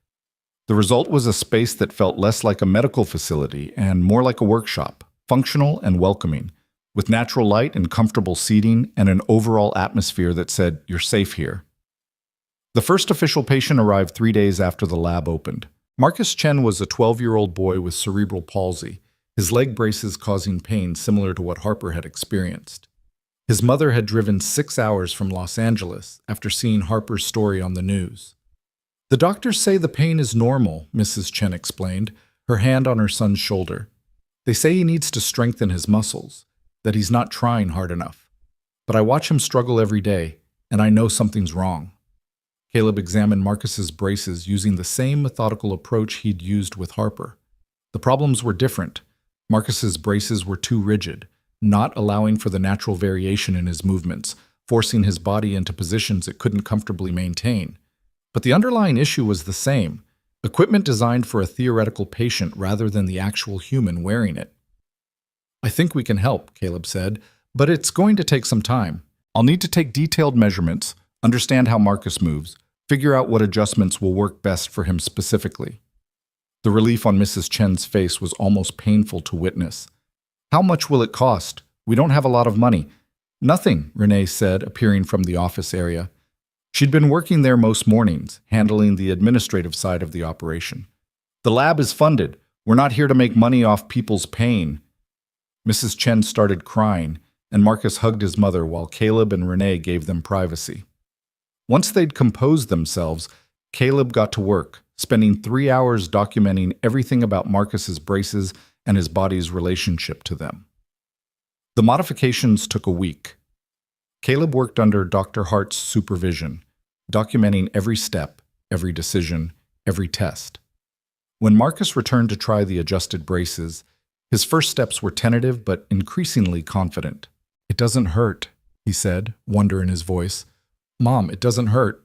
The result was a space that felt less like a medical facility and more like a workshop, functional and welcoming, with natural light and comfortable seating and an overall atmosphere that said, "You're safe here." The first official patient arrived 3 days after the lab opened. Marcus Chen was a 12-year-old boy with cerebral palsy, his leg braces causing pain similar to what Harper had experienced. His mother had driven 6 hours from Los Angeles after seeing Harper's story on the news. The doctors say the pain is normal, Mrs. Chen explained, her hand on her son's shoulder. They say he needs to strengthen his muscles, that he's not trying hard enough. But I watch him struggle every day, and I know something's wrong. Caleb examined Marcus's braces using the same methodical approach he'd used with Harper. The problems were different. Marcus's braces were too rigid, not allowing for the natural variation in his movements, forcing his body into positions it couldn't comfortably maintain. But the underlying issue was the same: equipment designed for a theoretical patient rather than the actual human wearing it. I think we can help, Caleb said, but it's going to take some time. I'll need to take detailed measurements, understand how Marcus moves, figure out what adjustments will work best for him specifically. The relief on Mrs. Chen's face was almost painful to witness. How much will it cost? We don't have a lot of money. Nothing, Renee said, appearing from the office area. She'd been working there most mornings, handling the administrative side of the operation. The lab is funded. We're not here to make money off people's pain. Mrs. Chen started crying, and Marcus hugged his mother while Caleb and Renee gave them privacy. Once they'd composed themselves, Caleb got to work, spending 3 hours documenting everything about Marcus's braces and his body's relationship to them. The modifications took a week. Caleb worked under Dr. Hart's supervision, documenting every step, every decision, every test. When Marcus returned to try the adjusted braces, his first steps were tentative but increasingly confident. "It doesn't hurt," he said, wonder in his voice. "Mom, it doesn't hurt."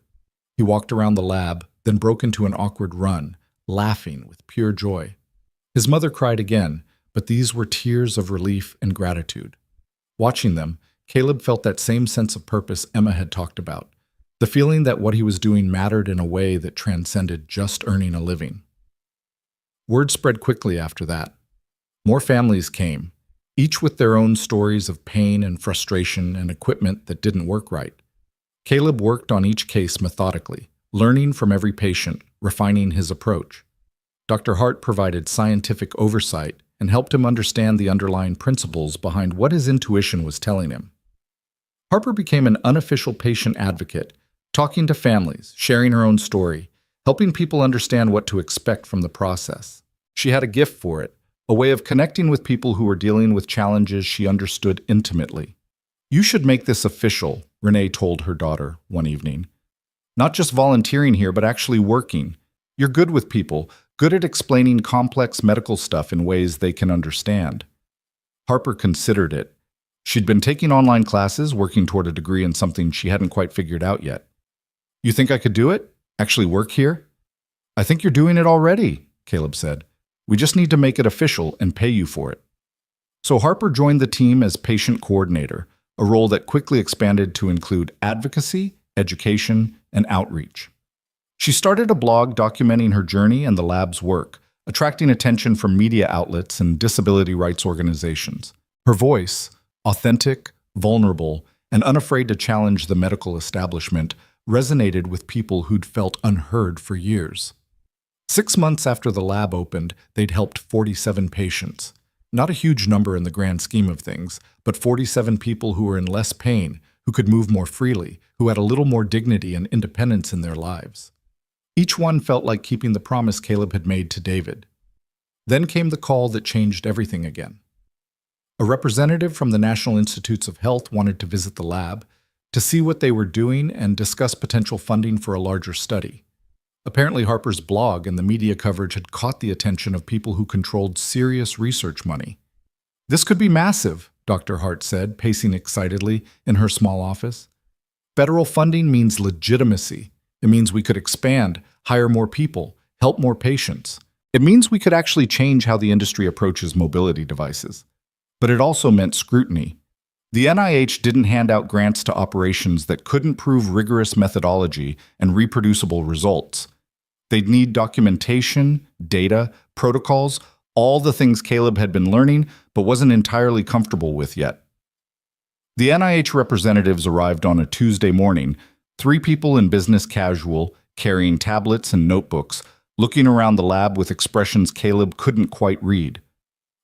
He walked around the lab, then broke into an awkward run, laughing with pure joy. His mother cried again, but these were tears of relief and gratitude. Watching them, Caleb felt that same sense of purpose Emma had talked about, the feeling that what he was doing mattered in a way that transcended just earning a living. Word spread quickly after that. More families came, each with their own stories of pain and frustration and equipment that didn't work right. Caleb worked on each case methodically, learning from every patient, refining his approach. Dr. Hart provided scientific oversight and helped him understand the underlying principles behind what his intuition was telling him. Harper became an unofficial patient advocate, talking to families, sharing her own story, helping people understand what to expect from the process. She had a gift for it, a way of connecting with people who were dealing with challenges she understood intimately. "You should make this official," Renee told her daughter one evening. "Not just volunteering here, but actually working. You're good with people, good at explaining complex medical stuff in ways they can understand." Harper considered it. She'd been taking online classes, working toward a degree in something she hadn't quite figured out yet. "You think I could do it? Actually work here?" "I think you're doing it already," Caleb said. "We just need to make it official and pay you for it." So Harper joined the team as patient coordinator, a role that quickly expanded to include advocacy, education, and outreach. She started a blog documenting her journey and the lab's work, attracting attention from media outlets and disability rights organizations. Her voice, authentic, vulnerable, and unafraid to challenge the medical establishment, resonated with people who'd felt unheard for years. 6 months after the lab opened, they'd helped 47 patients. Not a huge number in the grand scheme of things, but 47 people who were in less pain, who could move more freely, who had a little more dignity and independence in their lives. Each one felt like keeping the promise Caleb had made to David. Then came the call that changed everything again. A representative from the National Institutes of Health wanted to visit the lab, to see what they were doing and discuss potential funding for a larger study. Apparently Harper's blog and the media coverage had caught the attention of people who controlled serious research money. "This could be massive," Dr. Hart said, pacing excitedly in her small office. "Federal funding means legitimacy. It means we could expand, hire more people, help more patients. It means we could actually change how the industry approaches mobility devices. But it also meant scrutiny. The NIH didn't hand out grants to operations that couldn't prove rigorous methodology and reproducible results. They'd need documentation, data, protocols, all the things Caleb had been learning but wasn't entirely comfortable with yet. The NIH representatives arrived on a Tuesday morning, 3 people in business casual, carrying tablets and notebooks, looking around the lab with expressions Caleb couldn't quite read.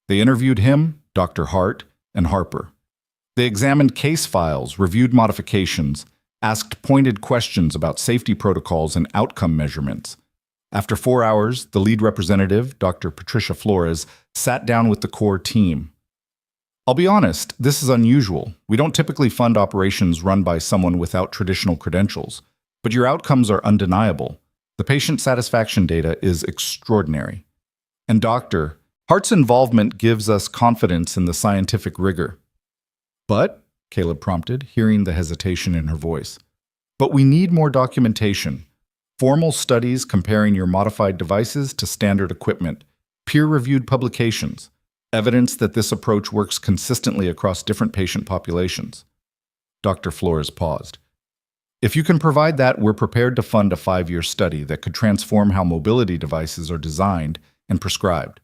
They interviewed him, Dr. Hart, and Harper. They examined case files, reviewed modifications, asked pointed questions about safety protocols and outcome measurements. After 4 hours, the lead representative, Dr. Patricia Flores, sat down with the core team. I'll be honest, this is unusual. We don't typically fund operations run by someone without traditional credentials, but your outcomes are undeniable. The patient satisfaction data is extraordinary. And Dr. Hart's involvement gives us confidence in the scientific rigor. But, Caleb prompted, hearing the hesitation in her voice, but we need more documentation. Formal studies comparing your modified devices to standard equipment, peer-reviewed publications, evidence that this approach works consistently across different patient populations. Dr. Flores paused. If you can provide that, we're prepared to fund a 5-year study that could transform how mobility devices are designed and prescribed.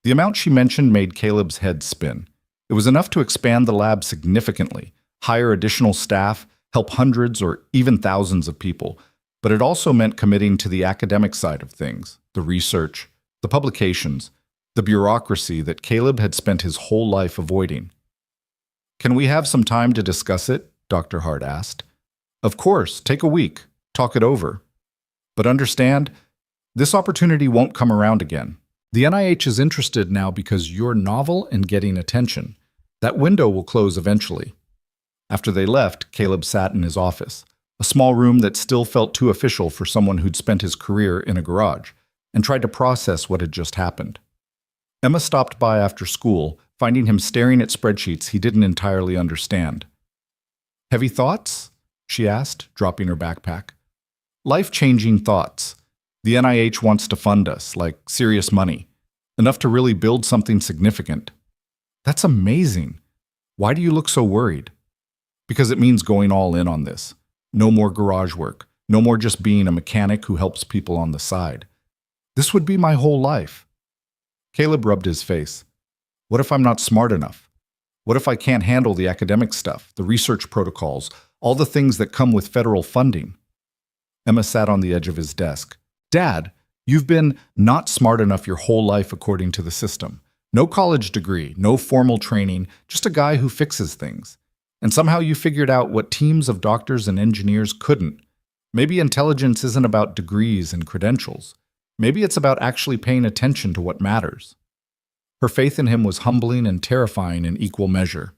The amount she mentioned made Caleb's head spin. It was enough to expand the lab significantly, hire additional staff, help hundreds or even thousands of people, but it also meant committing to the academic side of things, the research, the publications, the bureaucracy that Caleb had spent his whole life avoiding. Can we have some time to discuss it? Dr. Hart asked. Of course, take a week, talk it over. But understand, this opportunity won't come around again. The NIH is interested now because you're novel and getting attention. That window will close eventually. After they left, Caleb sat in his office, a small room that still felt too official for someone who'd spent his career in a garage, and tried to process what had just happened. Emma stopped by after school, finding him staring at spreadsheets he didn't entirely understand. Heavy thoughts? She asked, dropping her backpack. Life-changing thoughts. The NIH wants to fund us, like serious money, enough to really build something significant. That's amazing. Why do you look so worried? Because it means going all in on this. No more garage work. No more just being a mechanic who helps people on the side. This would be my whole life. Caleb rubbed his face. What if I'm not smart enough? What if I can't handle the academic stuff, the research protocols, all the things that come with federal funding? Emma sat on the edge of his desk. Dad, you've been not smart enough your whole life according to the system. No college degree, no formal training, just a guy who fixes things. And somehow you figured out what teams of doctors and engineers couldn't. Maybe intelligence isn't about degrees and credentials. Maybe it's about actually paying attention to what matters. Her faith in him was humbling and terrifying in equal measure.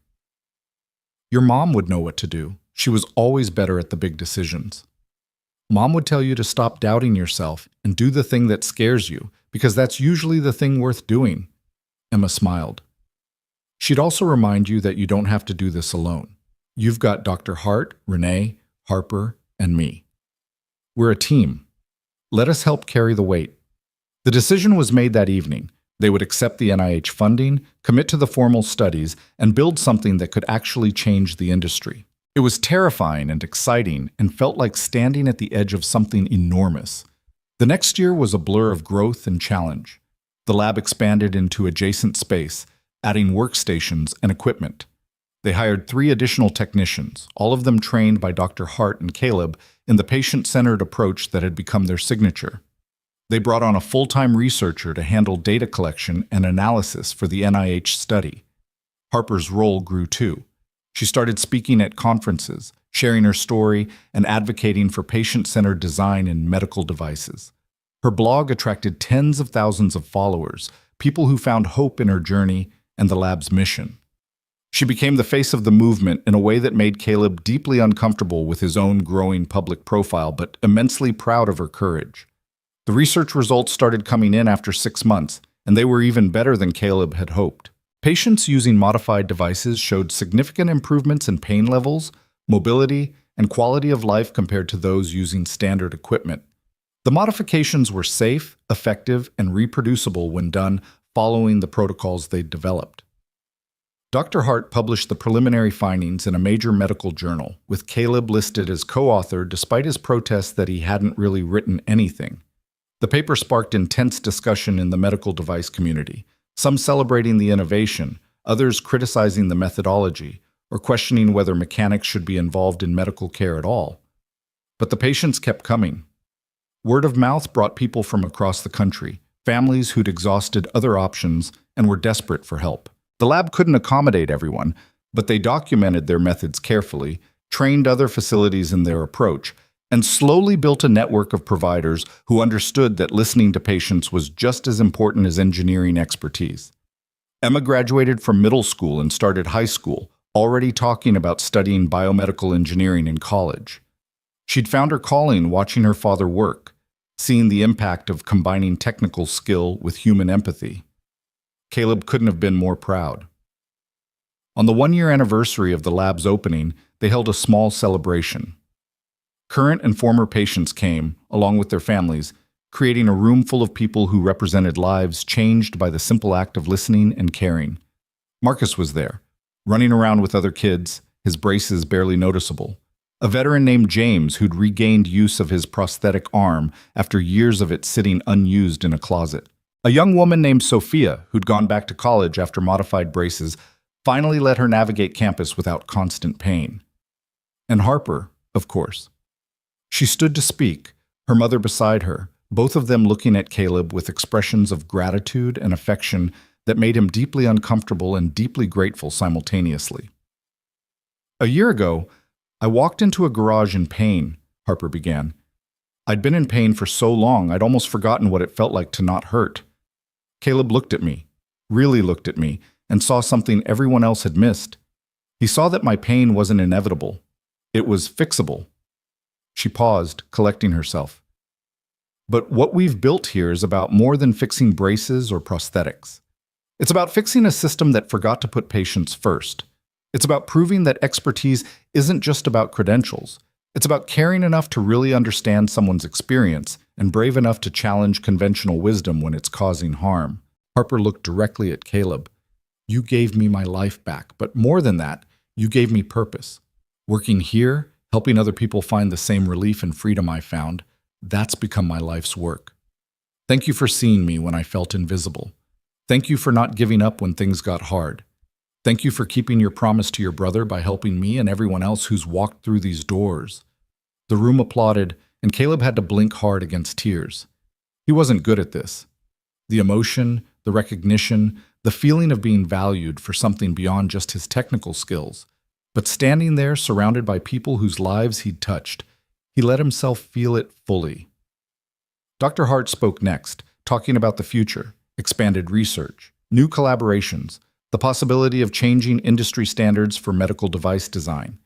Your mom would know what to do. She was always better at the big decisions. Mom would tell you to stop doubting yourself and do the thing that scares you, because that's usually the thing worth doing. Emma smiled. She'd also remind you that you don't have to do this alone. You've got Dr. Hart, Renee, Harper, and me. We're a team. Let us help carry the weight. The decision was made that evening. They would accept the NIH funding, commit to the formal studies, and build something that could actually change the industry. It was terrifying and exciting and felt like standing at the edge of something enormous. The next year was a blur of growth and challenge. The lab expanded into adjacent space, adding workstations and equipment. They hired 3 additional technicians, all of them trained by Dr. Hart and Caleb in the patient-centered approach that had become their signature. They brought on a full-time researcher to handle data collection and analysis for the NIH study. Harper's role grew too. She started speaking at conferences, sharing her story, and advocating for patient-centered design in medical devices. Her blog attracted tens of thousands of followers, people who found hope in her journey and the lab's mission. She became the face of the movement in a way that made Caleb deeply uncomfortable with his own growing public profile, but immensely proud of her courage. The research results started coming in after 6 months, and they were even better than Caleb had hoped. Patients using modified devices showed significant improvements in pain levels, mobility, and quality of life compared to those using standard equipment. The modifications were safe, effective, and reproducible when done following the protocols they'd developed. Dr. Hart published the preliminary findings in a major medical journal, with Caleb listed as co-author despite his protests that he hadn't really written anything. The paper sparked intense discussion in the medical device community, some celebrating the innovation, others criticizing the methodology, or questioning whether mechanics should be involved in medical care at all. But the patients kept coming. Word of mouth brought people from across the country, families who'd exhausted other options and were desperate for help. The lab couldn't accommodate everyone, But they documented their methods carefully, trained other facilities in their approach, and slowly built a network of providers who understood that listening to patients was just as important as engineering expertise. Emma graduated from middle school and started high school, already talking about studying biomedical engineering in college. She'd found her calling watching her father work, seeing the impact of combining technical skill with human empathy. Caleb couldn't have been more proud. On the one-year anniversary of the lab's opening, they held a small celebration. Current and former patients came, along with their families, creating a room full of people who represented lives changed by the simple act of listening and caring. Marcus was there, running around with other kids, his braces barely noticeable. A veteran named James who'd regained use of his prosthetic arm after years of it sitting unused in a closet. A young woman named Sophia, who'd gone back to college after modified braces, finally let her navigate campus without constant pain. And Harper, of course. She stood to speak, her mother beside her, both of them looking at Caleb with expressions of gratitude and affection that made him deeply uncomfortable and deeply grateful simultaneously. A year ago, I walked into a garage in pain, Harper began. I'd been in pain for so long I'd almost forgotten what it felt like to not hurt. Caleb looked at me, really looked at me, and saw something everyone else had missed. He saw that my pain wasn't inevitable. It was fixable. She paused, collecting herself. But what we've built here is about more than fixing braces or prosthetics. It's about fixing a system that forgot to put patients first. It's about proving that expertise isn't just about credentials. It's about caring enough to really understand someone's experience and brave enough to challenge conventional wisdom when it's causing harm. Harper looked directly at Caleb. You gave me my life back, but more than that, you gave me purpose. Working here, helping other people find the same relief and freedom I found, that's become my life's work. Thank you for seeing me when I felt invisible. Thank you for not giving up when things got hard. Thank you for keeping your promise to your brother by helping me and everyone else who's walked through these doors. The room applauded, and Caleb had to blink hard against tears. He wasn't good at this. The emotion, the recognition, the feeling of being valued for something beyond just his technical skills. But standing there surrounded by people whose lives he'd touched, he let himself feel it fully. Dr. Hart spoke next, talking about the future, expanded research, new collaborations, the possibility of changing industry standards for medical device design.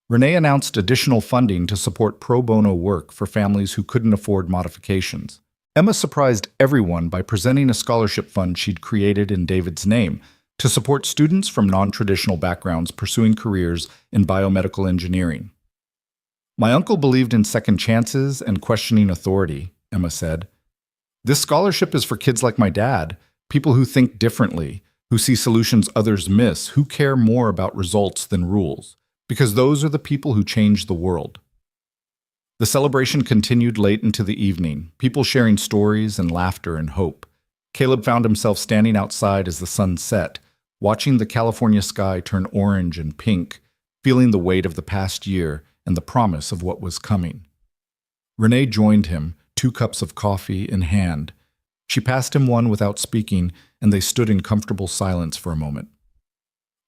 Renee announced additional funding to support pro bono work for families who couldn't afford modifications. Emma surprised everyone by presenting a scholarship fund she'd created in David's name to support students from non-traditional backgrounds pursuing careers in biomedical engineering. My uncle believed in second chances and questioning authority, Emma said. This scholarship is for kids like my dad, people who think differently, who see solutions others miss, who care more about results than rules, because those are the people who change the world. The celebration continued late into the evening, people sharing stories and laughter and hope. Caleb found himself standing outside as the sun set, watching the California sky turn orange and pink, feeling the weight of the past year and the promise of what was coming. Renee joined him, 2 cups of coffee in hand. She passed him one without speaking, and they stood in comfortable silence for a moment.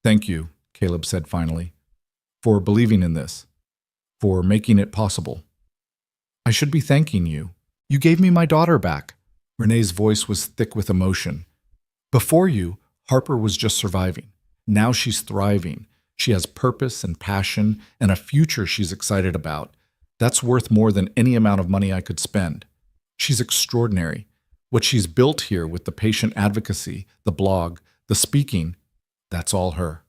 Thank you, Caleb said finally, for believing in this, for making it possible. I should be thanking you. You gave me my daughter back. Renee's voice was thick with emotion. Before you, Harper was just surviving. Now she's thriving. She has purpose and passion and a future she's excited about. That's worth more than any amount of money I could spend. She's extraordinary. What she's built here with the patient advocacy, the blog, the speaking, that's all her.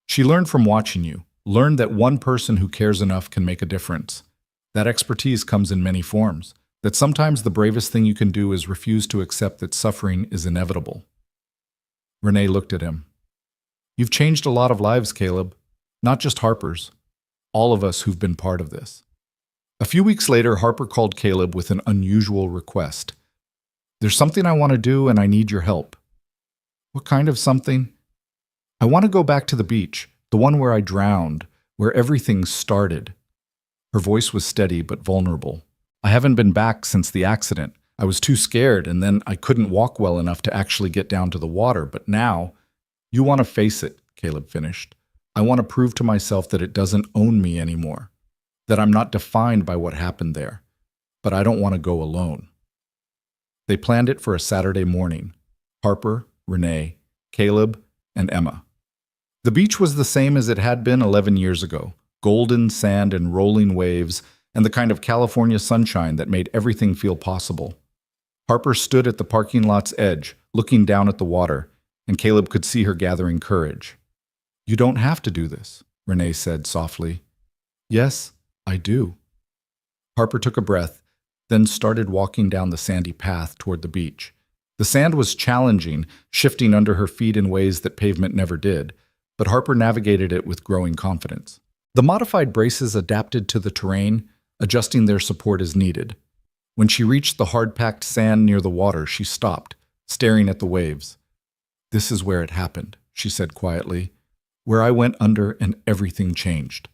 She learned from watching you, learned that one person who cares enough can make a difference. That expertise comes in many forms, that sometimes the bravest thing you can do is refuse to accept that suffering is inevitable. Renee looked at him. You've changed a lot of lives, Caleb, not just Harper's, all of us who've been part of this. A few weeks later, Harper called Caleb with an unusual request. There's something I want to do and I need your help. What kind of something? I want to go back to the beach, the one where I drowned, where everything started. Her voice was steady but vulnerable. I haven't been back since the accident. I was too scared and then I couldn't walk well enough to actually get down to the water, but now, you want to face it, Caleb finished. I want to prove to myself that it doesn't own me anymore, that I'm not defined by what happened there, but I don't want to go alone. They planned it for a Saturday morning. Harper, Renee, Caleb, and Emma. The beach was the same as it had been 11 years ago. Golden sand and rolling waves, and the kind of California sunshine that made everything feel possible. Harper stood at the parking lot's edge, looking down at the water, and Caleb could see her gathering courage. "You don't have to do this," Renee said softly. "Yes, I do." Harper took a breath, then started walking down the sandy path toward the beach. The sand was challenging, shifting under her feet in ways that pavement never did, but Harper navigated it with growing confidence. The modified braces adapted to the terrain, adjusting their support as needed. When she reached the hard-packed sand near the water, she stopped, staring at the waves. "This is where it happened," she said quietly, "where I went under and everything changed."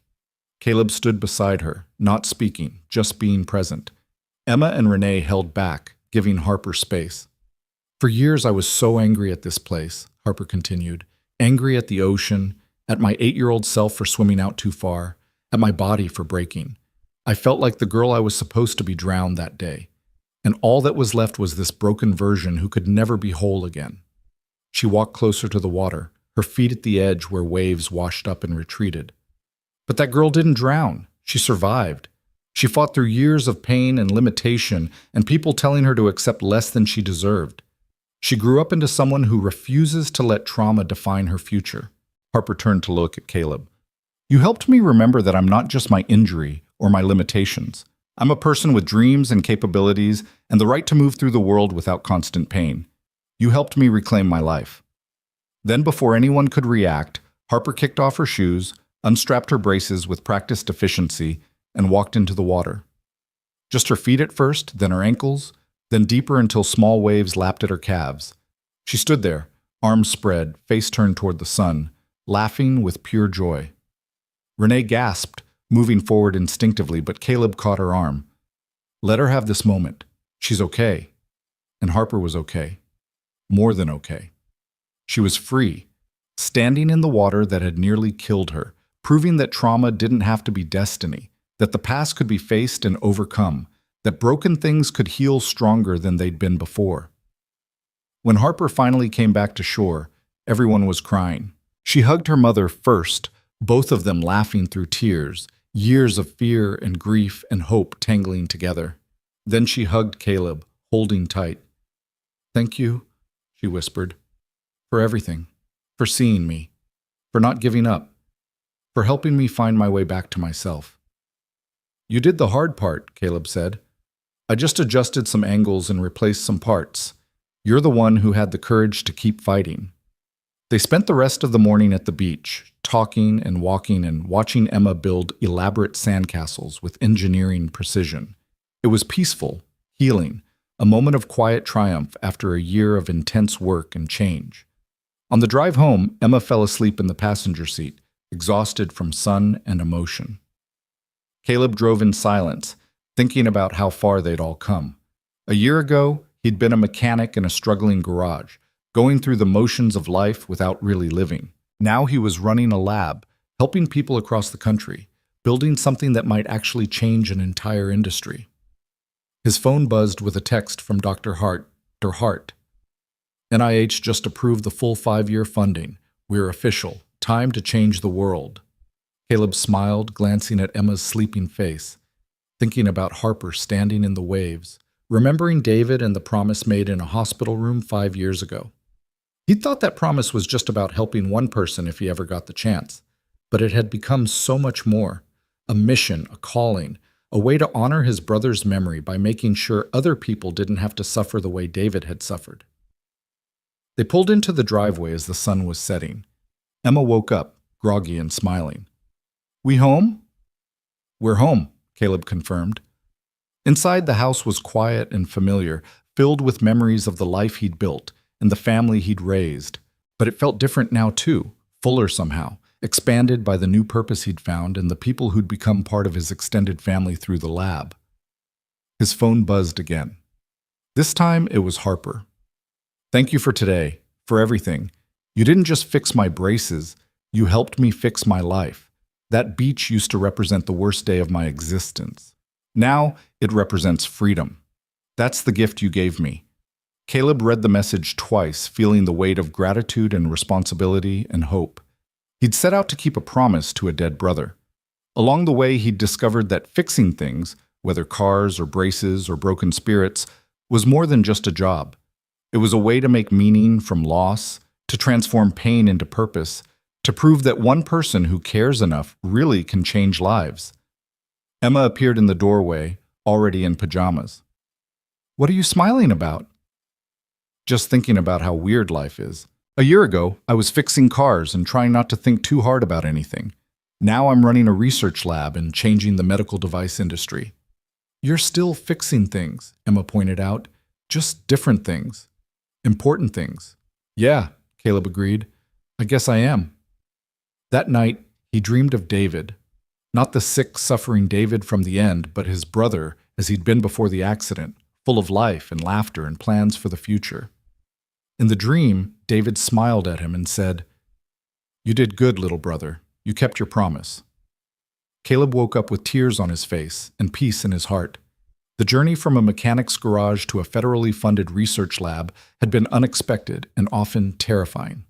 Caleb stood beside her, not speaking, just being present. Emma and Renee held back, giving Harper space. "For years I was so angry at this place," Harper continued. "Angry at the ocean, at my 8-year-old self for swimming out too far, at my body for breaking. I felt like the girl I was supposed to be drowned that day. And all that was left was this broken version who could never be whole again." She walked closer to the water, her feet at the edge where waves washed up and retreated. "But that girl didn't drown. She survived. She fought through years of pain and limitation and people telling her to accept less than she deserved. She grew up into someone who refuses to let trauma define her future." Harper turned to look at Caleb. "You helped me remember that I'm not just my injury or my limitations. I'm a person with dreams and capabilities and the right to move through the world without constant pain. You helped me reclaim my life." Then, before anyone could react, Harper kicked off her shoes, unstrapped her braces with practiced efficiency, and walked into the water. Just her feet at first, then her ankles, then deeper until small waves lapped at her calves. She stood there, arms spread, face turned toward the sun, laughing with pure joy. Renee gasped, moving forward instinctively, but Caleb caught her arm. "Let her have this moment. She's okay." And Harper was okay. More than okay. She was free, standing in the water that had nearly killed her, proving that trauma didn't have to be destiny, that the past could be faced and overcome, that broken things could heal stronger than they'd been before. When Harper finally came back to shore, everyone was crying. She hugged her mother first, both of them laughing through tears, years of fear and grief and hope tangling together. Then she hugged Caleb, holding tight. "Thank you," she whispered, "for everything, for seeing me, for not giving up, for helping me find my way back to myself." "You did the hard part," Caleb said. "I just adjusted some angles and replaced some parts. You're the one who had the courage to keep fighting." They spent the rest of the morning at the beach, talking and walking and watching Emma build elaborate sandcastles with engineering precision. It was peaceful, healing, a moment of quiet triumph after a year of intense work and change. On the drive home, Emma fell asleep in the passenger seat, exhausted from sun and emotion. Caleb drove in silence, thinking about how far they'd all come. A year ago, he'd been a mechanic in a struggling garage, going through the motions of life without really living. Now he was running a lab, helping people across the country, building something that might actually change an entire industry. His phone buzzed with a text from Dr. Hart. "Dr. Hart, NIH just approved the full 5-year funding. We're official. Time to change the world." Caleb smiled, glancing at Emma's sleeping face, thinking about Harper standing in the waves, remembering David and the promise made in a hospital room 5 years ago. He thought that promise was just about helping one person if he ever got the chance, but it had become so much more, a mission, a calling, a way to honor his brother's memory by making sure other people didn't have to suffer the way David had suffered. They pulled into the driveway as the sun was setting. Emma woke up, groggy and smiling. "We home?" "We're home," Caleb confirmed. Inside, the house was quiet and familiar, filled with memories of the life he'd built and the family he'd raised. But it felt different now too, fuller somehow, expanded by the new purpose he'd found and the people who'd become part of his extended family through the lab. His phone buzzed again. This time it was Harper. "Thank you for today, for everything. You didn't just fix my braces, You helped me fix my life. That beach used to represent the worst day of my existence. Now it represents freedom. That's the gift you gave me." Caleb read the message twice, feeling the weight of gratitude and responsibility and hope. He'd set out to keep a promise to a dead brother. Along the way, he'd discovered that fixing things, whether cars or braces or broken spirits, was more than just a job. It was a way to make meaning from loss, to transform pain into purpose, to prove that one person who cares enough really can change lives. Emma appeared in the doorway, already in pajamas. "What are you smiling about?" "Just thinking about how weird life is. A year ago, I was fixing cars and trying not to think too hard about anything. Now I'm running a research lab and changing the medical device industry." "You're still fixing things," Emma pointed out. "Just different things. Important things." "Yeah," Caleb agreed. "I guess I am." That night, he dreamed of David. Not the sick, suffering David from the end, but his brother as he'd been before the accident, full of life and laughter and plans for the future. In the dream, David smiled at him and said, "You did good, little brother. You kept your promise." Caleb woke up with tears on his face and peace in his heart. The journey from a mechanic's garage to a federally funded research lab had been unexpected and often terrifying.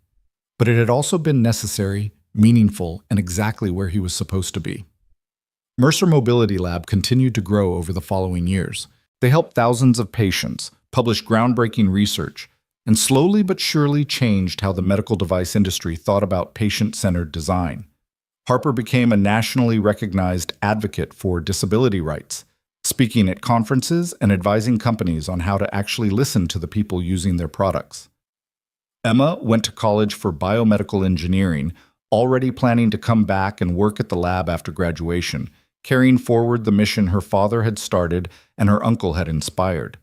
But it had also been necessary, meaningful, and exactly where he was supposed to be. Mercer Mobility Lab continued to grow over the following years. They helped thousands of patients, published groundbreaking research, and slowly but surely changed how the medical device industry thought about patient-centered design. Harper became a nationally recognized advocate for disability rights, speaking at conferences and advising companies on how to actually listen to the people using their products. Emma went to college for biomedical engineering, already planning to come back and work at the lab after graduation, carrying forward the mission her father had started and her uncle had inspired.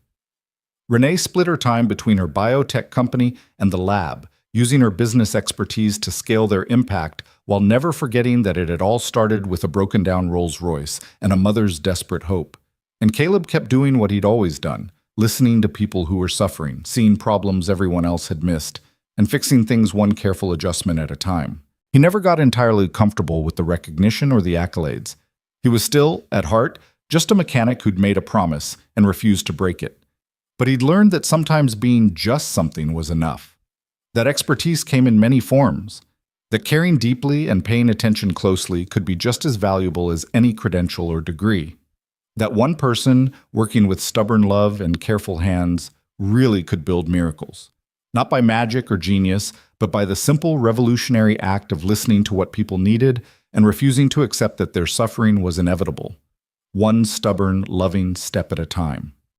Renee split her time between her biotech company and the lab, using her business expertise to scale their impact while never forgetting that it had all started with a broken-down Rolls-Royce and a mother's desperate hope. And Caleb kept doing what he'd always done, listening to people who were suffering, seeing problems everyone else had missed, and fixing things one careful adjustment at a time. He never got entirely comfortable with the recognition or the accolades. He was still, at heart, just a mechanic who'd made a promise and refused to break it. But he'd learned that sometimes being just something was enough. That expertise came in many forms. That caring deeply and paying attention closely could be just as valuable as any credential or degree. That one person, working with stubborn love and careful hands, really could build miracles. Not by magic or genius, but by the simple revolutionary act of listening to what people needed and refusing to accept that their suffering was inevitable. One stubborn, loving step at a time.